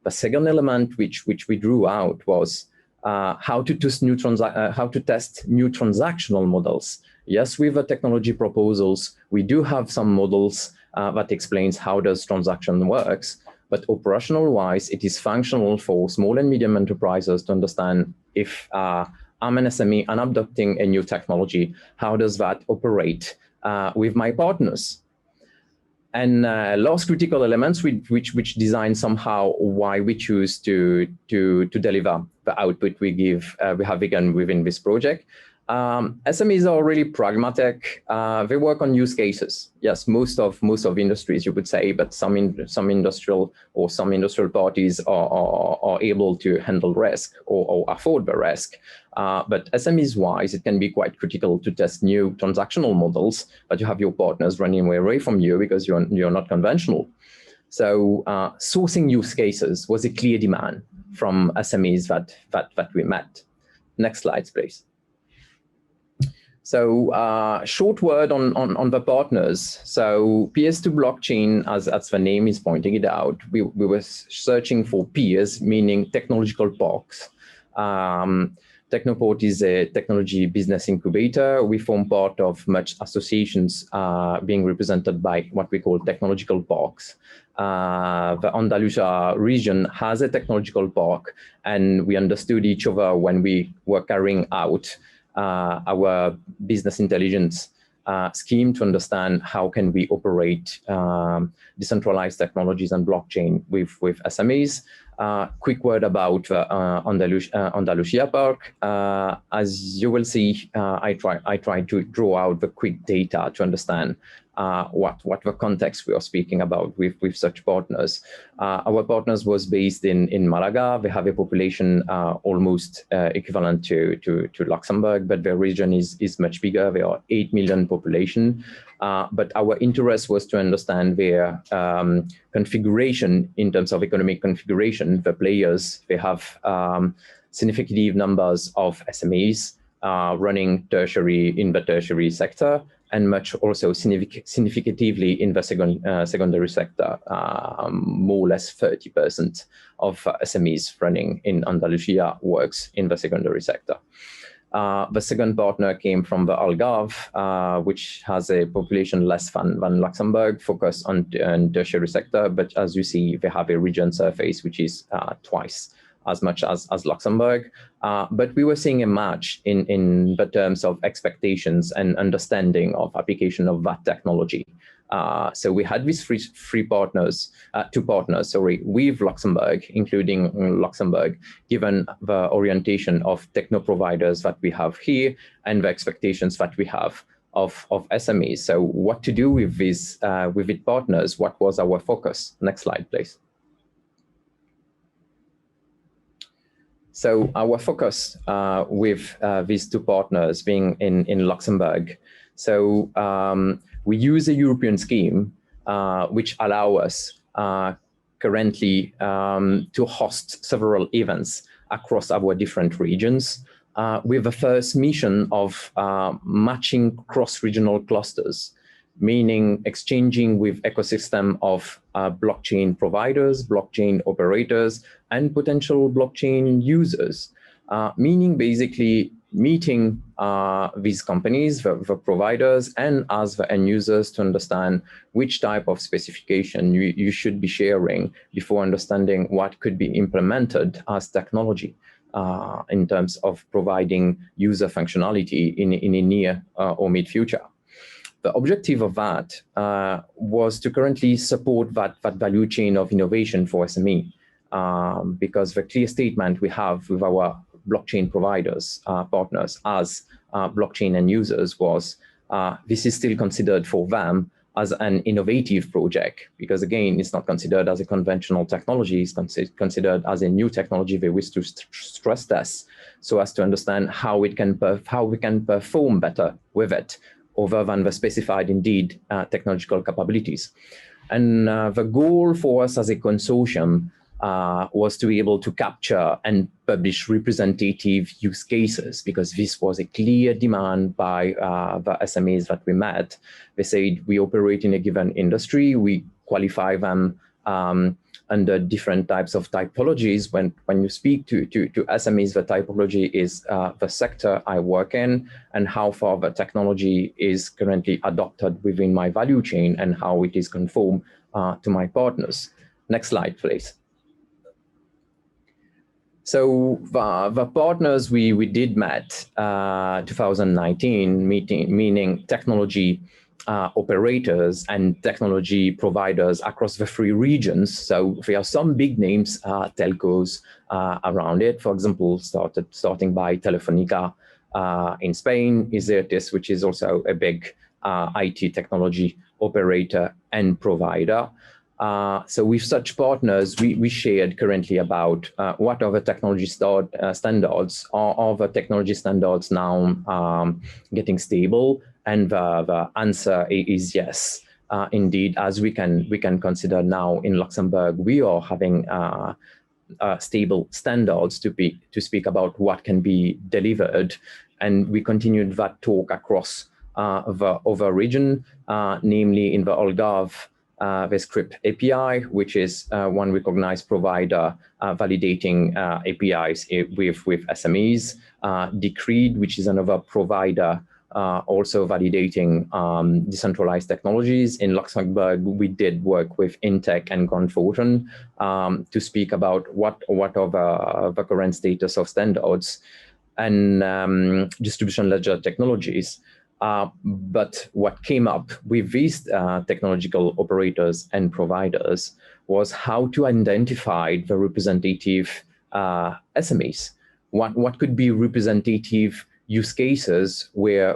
The second element which we drew out was how to test new transactional models. Yes, with the technology proposals, we do have some models that explains how does transaction works, but operational wise, it is functional for small and medium enterprises to understand if I'm an SME and adopting a new technology, how does that operate with my partners? And last critical elements which design somehow why we choose to deliver the output we have begun within this project. SMEs are really pragmatic. They work on use cases. Yes, most of industries, you would say, but some industrial parties are able to handle risk or afford the risk. But SMEs wise, it can be quite critical to test new transactional models, but you have your partners running away from you because you're not conventional. So sourcing use cases was a clear demand from SMEs that we met. Next slide, please. So short word on the partners. So PS2 blockchain, as the name is pointing it out, we were searching for peers, meaning technological parks. Technoport is a technology business incubator. We form part of much associations being represented by what we call technological parks. The Andalusia region has a technological park, and we understood each other when we were carrying out our business intelligence scheme to understand how can we operate decentralized technologies and blockchain with SMEs. Quick word about Andalusia Park. As you will see, I try to draw out the quick data to understand what the context we are speaking about with such partners. Our partners was based in Malaga. They have a population almost equivalent to Luxembourg, but their region is much bigger. There are 8 million population. But our interest was to understand their configuration in terms of economic configuration. The players, they have significant numbers of SMEs running in the tertiary sector, and much also significatively in the secondary sector. More or less 30% of SMEs running in Andalusia works in the secondary sector. The second partner came from the Algarve, which has a population less than Luxembourg, focused on tertiary sector. But as you see, they have a region surface which is twice as much as Luxembourg. But we were seeing a match in the terms of expectations and understanding of application of that technology. So we had these two partners, with Luxembourg, including Luxembourg, given the orientation of techno providers that we have here and the expectations that we have of SMEs. So what to do with these partners? What was our focus? Next slide, please. So our focus with these two partners being in Luxembourg. So we use a European scheme which allow us currently to host several events across our different regions with the first mission of matching cross-regional clusters, meaning exchanging with ecosystem of blockchain providers, blockchain operators, and potential blockchain users, meaning basically meeting these companies, the providers, and as the end users to understand which type of specification you should be sharing before understanding what could be implemented as technology in terms of providing user functionality in a near or mid-future. The objective of that was to currently support that value chain of innovation for SME, because the clear statement we have with our blockchain providers, partners, as blockchain end users was, this is still considered for them as an innovative project, because again, it's not considered as a conventional technology, it's considered as a new technology they wish to stress test, so as to understand how we can perform better with it, other than the specified indeed technological capabilities. And the goal for us as a consortium was to be able to capture and publish representative use cases, because this was a clear demand by the SMEs that we met. They said we operate in a given industry, we qualify them under different types of typologies. When you speak to SMEs, the typology is the sector I work in and how far the technology is currently adopted within my value chain and how it is conformed to my partners. Next slide, please. So the partners we did met 2019 meaning technology operators and technology providers across the 3 regions. So there are some big names, telcos around it. For example, starting by Telefónica in Spain, Isertis, which is also a big IT technology operator and provider. So with such partners, we shared currently about what are the technology standards. Are the technology standards now getting stable? And the answer is yes, indeed. As we can consider now in Luxembourg, we are having stable standards to speak about what can be delivered, and we continued that talk across the other region, namely in the Algarve. The Script API, which is one recognized provider validating APIs with SMEs. Decreed, which is another provider also validating decentralized technologies. In Luxembourg, we did work with Intech and Grandthornton to speak about what are the current status of standards and distribution ledger technologies. But what came up with these technological operators and providers was how to identify the representative SMEs. What could be representative use cases where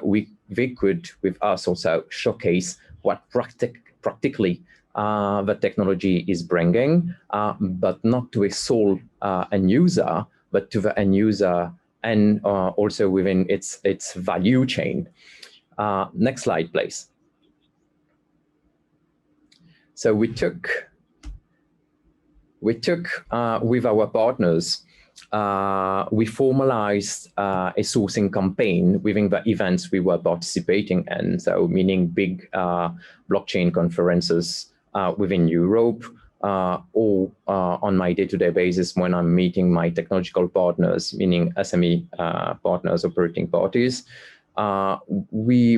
they could, with us, also showcase what practically the technology is bringing, but not to a sole end user, but to the end user and also within its value chain. Next slide, please. So we took with our partners, we formalized a sourcing campaign within the events we were participating in. So meaning big blockchain conferences within Europe, or on my day-to-day basis when I'm meeting my technological partners, meaning SME partners, operating parties. We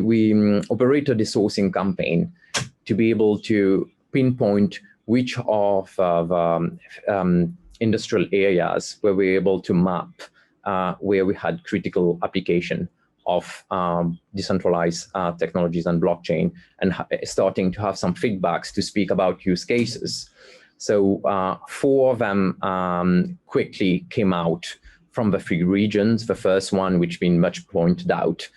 operated a sourcing campaign to be able to pinpoint which of the industrial areas where we were able to map where we had critical application of decentralized technologies and blockchain, and starting to have some feedbacks to speak about use cases. So 4 of them quickly came out from the 3 regions. The first one, which been much pointed out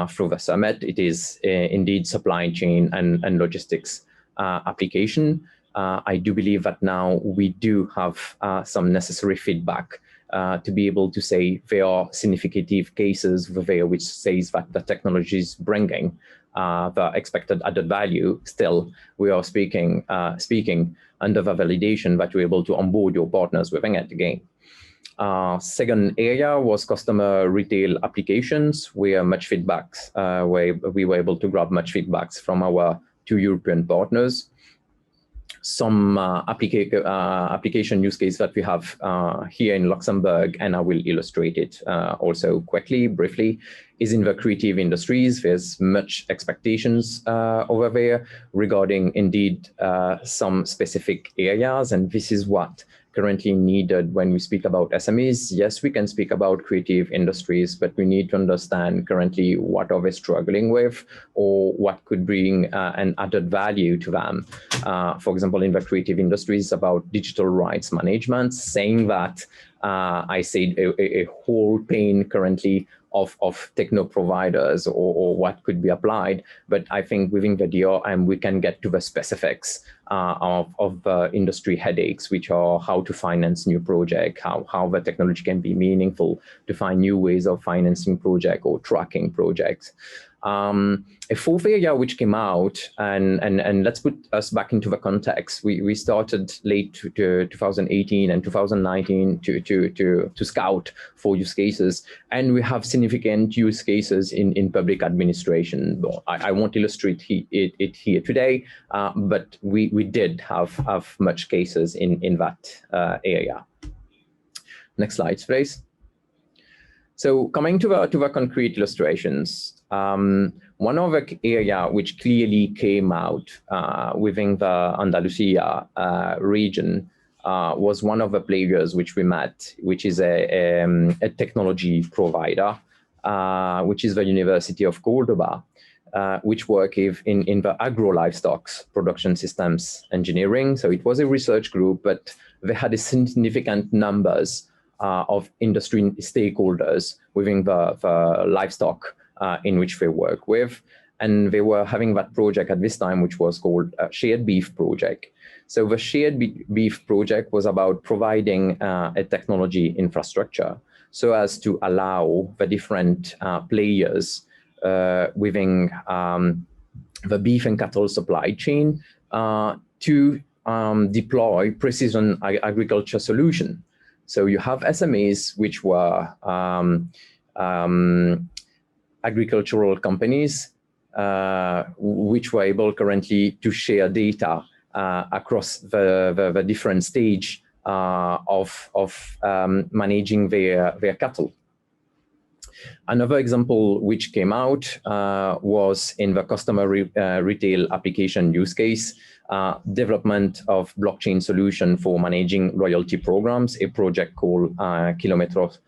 through the summit, it is indeed supply chain and logistics application. I do believe that now we do have some necessary feedback to be able to say there are significant cases there which says that the technology is bringing the expected added value. Still, we are speaking under the validation that you're able to onboard your partners within it again. Second area was customer retail applications, where much feedbacks, where we were able to grab much feedbacks from our 2 European partners. Some application use case that we have here in Luxembourg, and I will illustrate it also quickly, briefly, is in the creative industries. There's much expectations over there regarding indeed some specific areas, and this is what currently needed when we speak about SMEs. Yes, we can speak about creative industries, but we need to understand currently what are they struggling with, or what could bring an added value to them. For example, in the creative industries, about digital rights management, saying that I said a whole pane currently of techno providers or what could be applied, but I think within the DRM we can get to the specifics of industry headaches, which are how to finance new project, how the technology can be meaningful to find new ways of financing project or tracking projects. A 4th area which came out, and let's put us back into the context. We started late 2018 and 2019 to scout for use cases, and we have significant use cases in public administration. I won't illustrate it here today, but we did have much cases in that area. Next slide, please. So coming to the concrete illustrations, one of the area which clearly came out within the Andalusia region was one of the players which we met, which is a technology provider, which is the University of Cordoba, which work in the agro-livestock production systems engineering. So it was a research group, but they had a significant numbers of industry stakeholders within the livestock in which they work with. And they were having that project at this time, which was called a shared beef project. So the shared beef project was about providing a technology infrastructure so as to allow the different players within the beef and cattle supply chain to deploy precision agriculture solution. So you have SMEs, which were agricultural companies, which were able currently to share data across the different stage of managing their cattle. Another example which came out was in the customer retail application use case, development of blockchain solution for managing loyalty programs, a project called Kilometros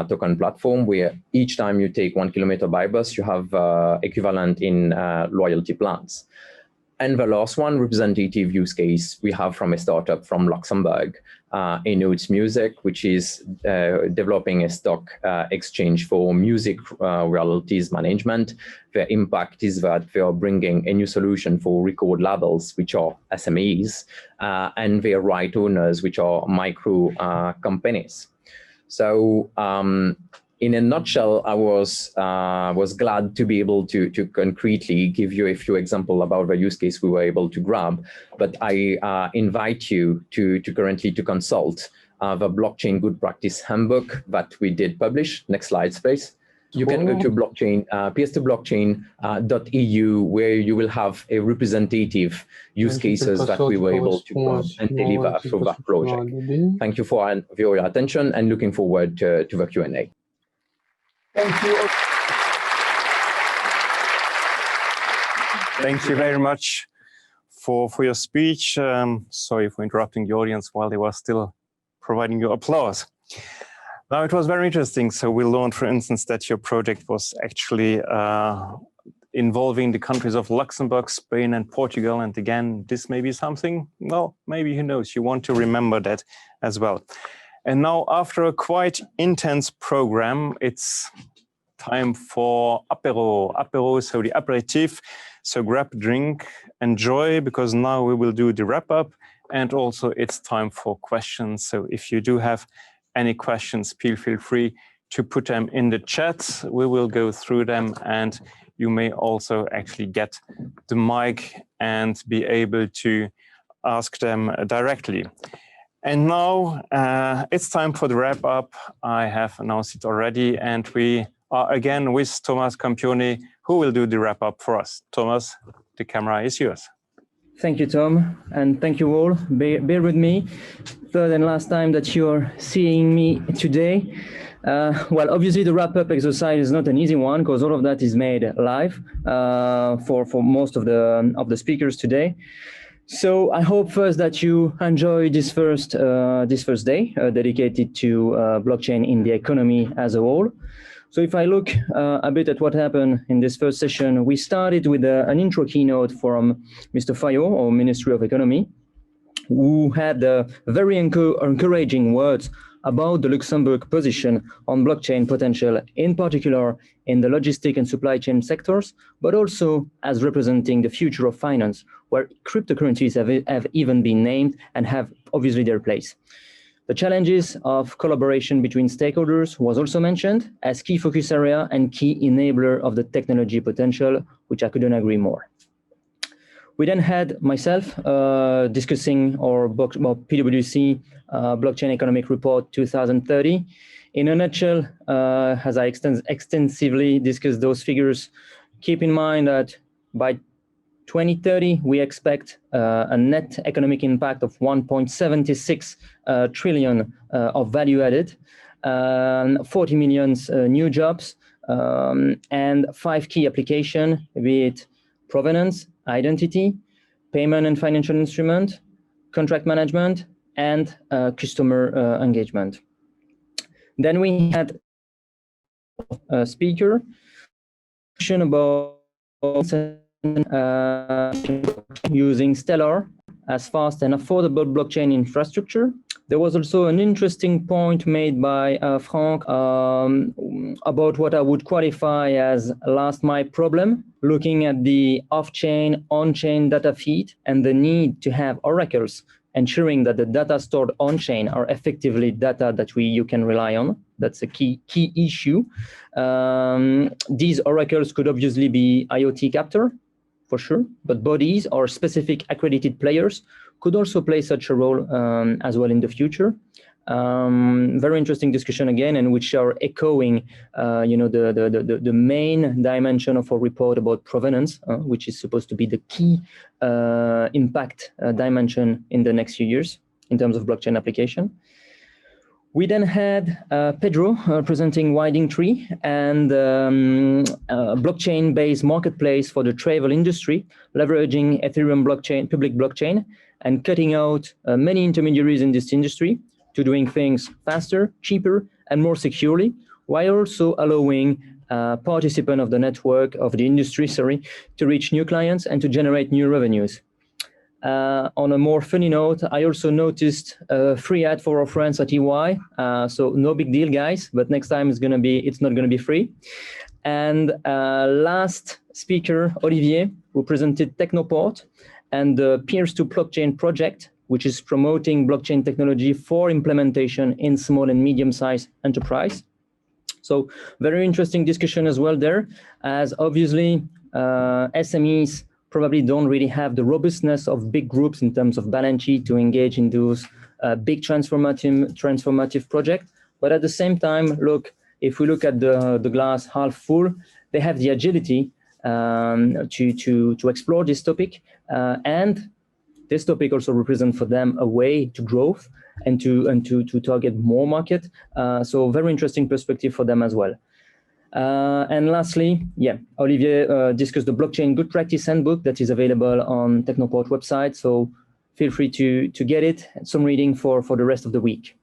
token platform, where each time you take 1 kilometer by bus, you have equivalent in loyalty plans. And the last one, representative use case, we have from a startup from Luxembourg, Keynote Music, which is developing a stock exchange for music royalties management. The impact is that they are bringing a new solution for record labels, which are SMEs, and their right owners, which are micro companies. So in a nutshell, I was glad to be able to concretely give you a few examples about the use case we were able to grab. But I invite you to currently to consult the blockchain good practice handbook that we did publish. Next slide, please. You can go to blockchain, ps2blockchain.eu, where you will have a representative use cases that we were able to and deliver through that project. Thank you for your attention and looking forward to the Q&A. Thank you. Thank you very much for your speech. Sorry for interrupting the audience while they were still providing you applause. Now, it was very interesting. So we learned, for instance, that your project was actually involving the countries of Luxembourg, Spain, and Portugal. And again, this may be something, well, maybe who knows, you want to remember that as well. And now, after a quite intense program, it's time for apéro. Apéro, so the aperitif. So grab a drink, enjoy, because now we will do the wrap-up. And also, it's time for questions. So if you do have any questions, feel free to put them in the chat. We will go through them, and you may also actually get the mic and be able to ask them directly. And now it's time for the wrap up. I have announced it already, and we are again with Thomas Campione, who will do the wrap up for us. Thomas, the camera is yours. Thank you, Tom, and thank you all. Bear with me. Third and last time that you're seeing me today. Well, obviously the wrap-up exercise is not an easy one because all of that is made live for most of the speakers today. So I hope first that you enjoy this first day dedicated to blockchain in the economy as a whole. So if I look a bit at what happened in this first session, we started with an intro keynote from Mr. Fayot, or Ministry of Economy, who had very encouraging words about the Luxembourg position on blockchain potential, in particular in the logistic and supply chain sectors, but also as representing the future of finance, where cryptocurrencies have even been named and have obviously their place. The challenges of collaboration between stakeholders was also mentioned as key focus area and key enabler of the technology potential, which I couldn't agree more. We then had myself discussing our PwC Blockchain Economic Report 2030. In a nutshell, as I extensively discussed those figures, keep in mind that by 2030, we expect a net economic impact of 1.76 trillion of value added, 40 million new jobs, and 5 key applications, be it provenance, identity, payment and financial instrument, contract management, and customer engagement. Then we had a speaker about using Stellar as fast and affordable blockchain infrastructure. There was also an interesting point made by Frank about what I would qualify as last mile problem, looking at the off-chain, on-chain data feed and the need to have oracles, ensuring that the data stored on-chain are effectively data that you can rely on. That's a key issue. These oracles could obviously be IoT captor, for sure, but bodies or specific accredited players could also play such a role as well in the future. Very interesting discussion again, and which are echoing, the main dimension of our report about provenance, which is supposed to be the key impact dimension in the next few years in terms of blockchain application. We then had Pedro presenting Winding Tree and blockchain-based marketplace for the travel industry, leveraging Ethereum blockchain, public blockchain, and cutting out many intermediaries in this industry to doing things faster, cheaper, and more securely, while also allowing participants of the network, of the industry, to reach new clients and to generate new revenues. On a more funny note, I also noticed a free ad for our friends at EY. So no big deal, guys, but next time it's not gonna be free. And last speaker, Olivier, who presented Technoport and the Peers to Blockchain project, which is promoting blockchain technology for implementation in small and medium-sized enterprise. So very interesting discussion as well there, as obviously SMEs probably don't really have the robustness of big groups in terms of balance sheet to engage in those big transformative projects. But at the same time, look, if we look at the glass half full, they have the agility to explore this topic. And this topic also represents for them a way to growth and to target more market. So very interesting perspective for them as well. And lastly, Olivier discussed the blockchain good practice handbook that is available on Technoport website. So feel free to get it, some reading for the rest of the week.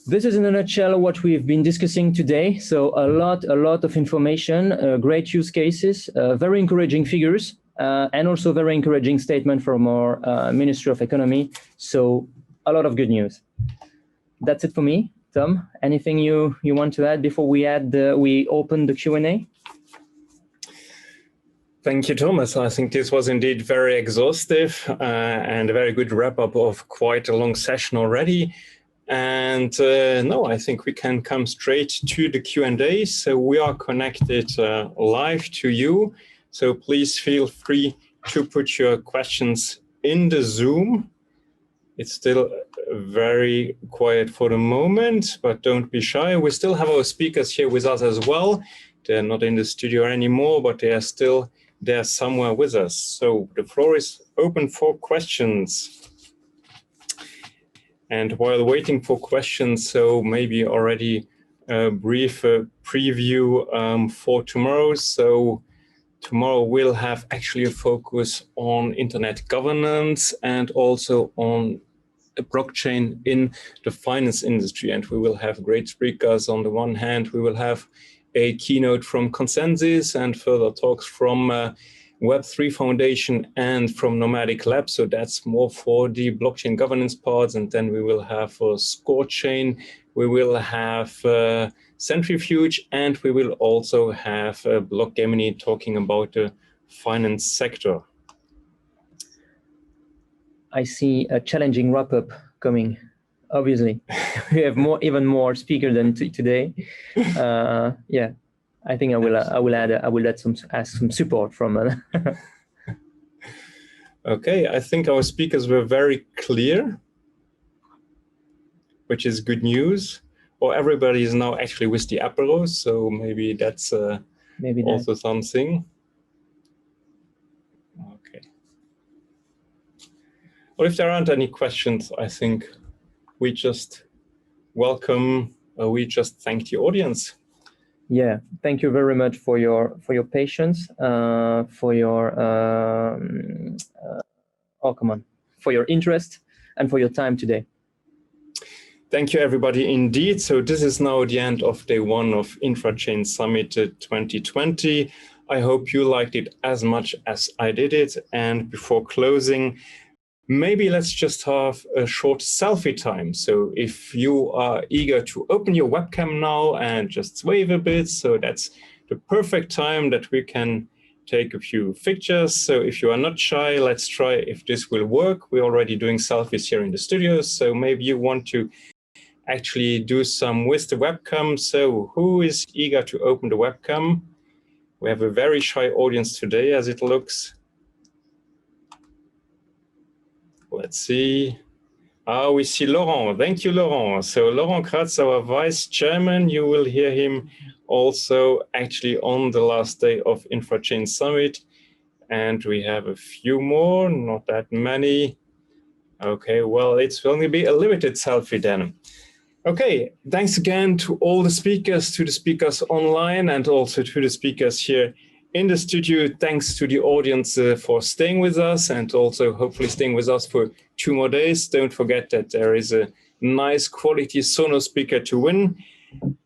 This is in a nutshell what we've been discussing today. So a lot of information, great use cases, very encouraging figures, and also very encouraging statement from our Ministry of Economy. So a lot of good news. That's it for me. Tom, anything you want to add before we open the Q&A? Thank you, Thomas. I think this was indeed very exhaustive and a very good wrap up of quite a long session already. And no, I think we can come straight to the Q&A. So we are connected live to you. So please feel free to put your questions in the Zoom. It's still very quiet for the moment, but don't be shy. We still have our speakers here with us as well. They're not in the studio anymore, but they are still there somewhere with us. So the floor is open for questions. And while waiting for questions, so maybe already a brief preview for tomorrow. So tomorrow we'll have actually a focus on internet governance and also on a blockchain in the finance industry. And we will have great speakers. On the one hand, we will have a keynote from Consensus and further talks from Web3 Foundation and from Nomadic Lab. So that's more for the blockchain governance parts. And then we will have ScoreChain, we will have Centrifuge, and we will also have Blockgemini talking about the finance sector. I see a challenging wrap-up coming. Obviously, we have even more speakers than today. I think I will ask some support from. Okay, I think our speakers were very clear, which is good news. Or everybody is now actually with the apéro, so maybe that's also something. Okay. Well, if there aren't any questions, I think we just thank the audience. Yeah, thank you very much for your patience, for your interest, and for your time today. Thank you, everybody, indeed. So this is now the end of day one of Infrachain Summit 2020. I hope you liked it as much as I did it. And before closing, maybe let's just have a short selfie time. So if you are eager to open your webcam now and just wave a bit, so that's the perfect time that we can take a few pictures. So if you are not shy, let's try if this will work. We're already doing selfies here in the studio. So maybe you want to actually do some with the webcam. So who is eager to open the webcam? We have a very shy audience today as it looks. Let's see. We see Laurent. Thank you, Laurent. So Laurent Kratz, our vice chairman, you will hear him also actually on the last day of Infrachain Summit. And we have a few more, not that many. Okay, well, it's going to be a limited selfie then. Okay, thanks again to all the speakers, to the speakers online, and also to the speakers here in the studio. Thanks to the audience for staying with us, and also hopefully staying with us for 2 more days. Don't forget that there is a nice quality Sonos speaker to win.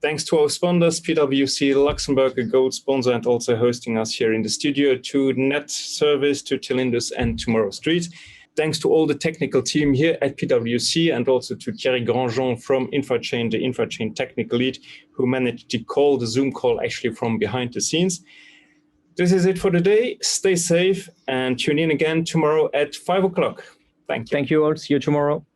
Thanks to our sponsors, PwC Luxembourg, a gold sponsor, and also hosting us here in the studio, to Net Service, to Telindus, and Tomorrow Street. Thanks to all the technical team here at PwC, and also to Thierry Grandjean from Infrachain, the Infrachain technical lead, who managed to call the Zoom call actually from behind the scenes. This is it for the day. Stay safe and tune in again tomorrow at 5 o'clock. Thank you. Thank you all. See you tomorrow.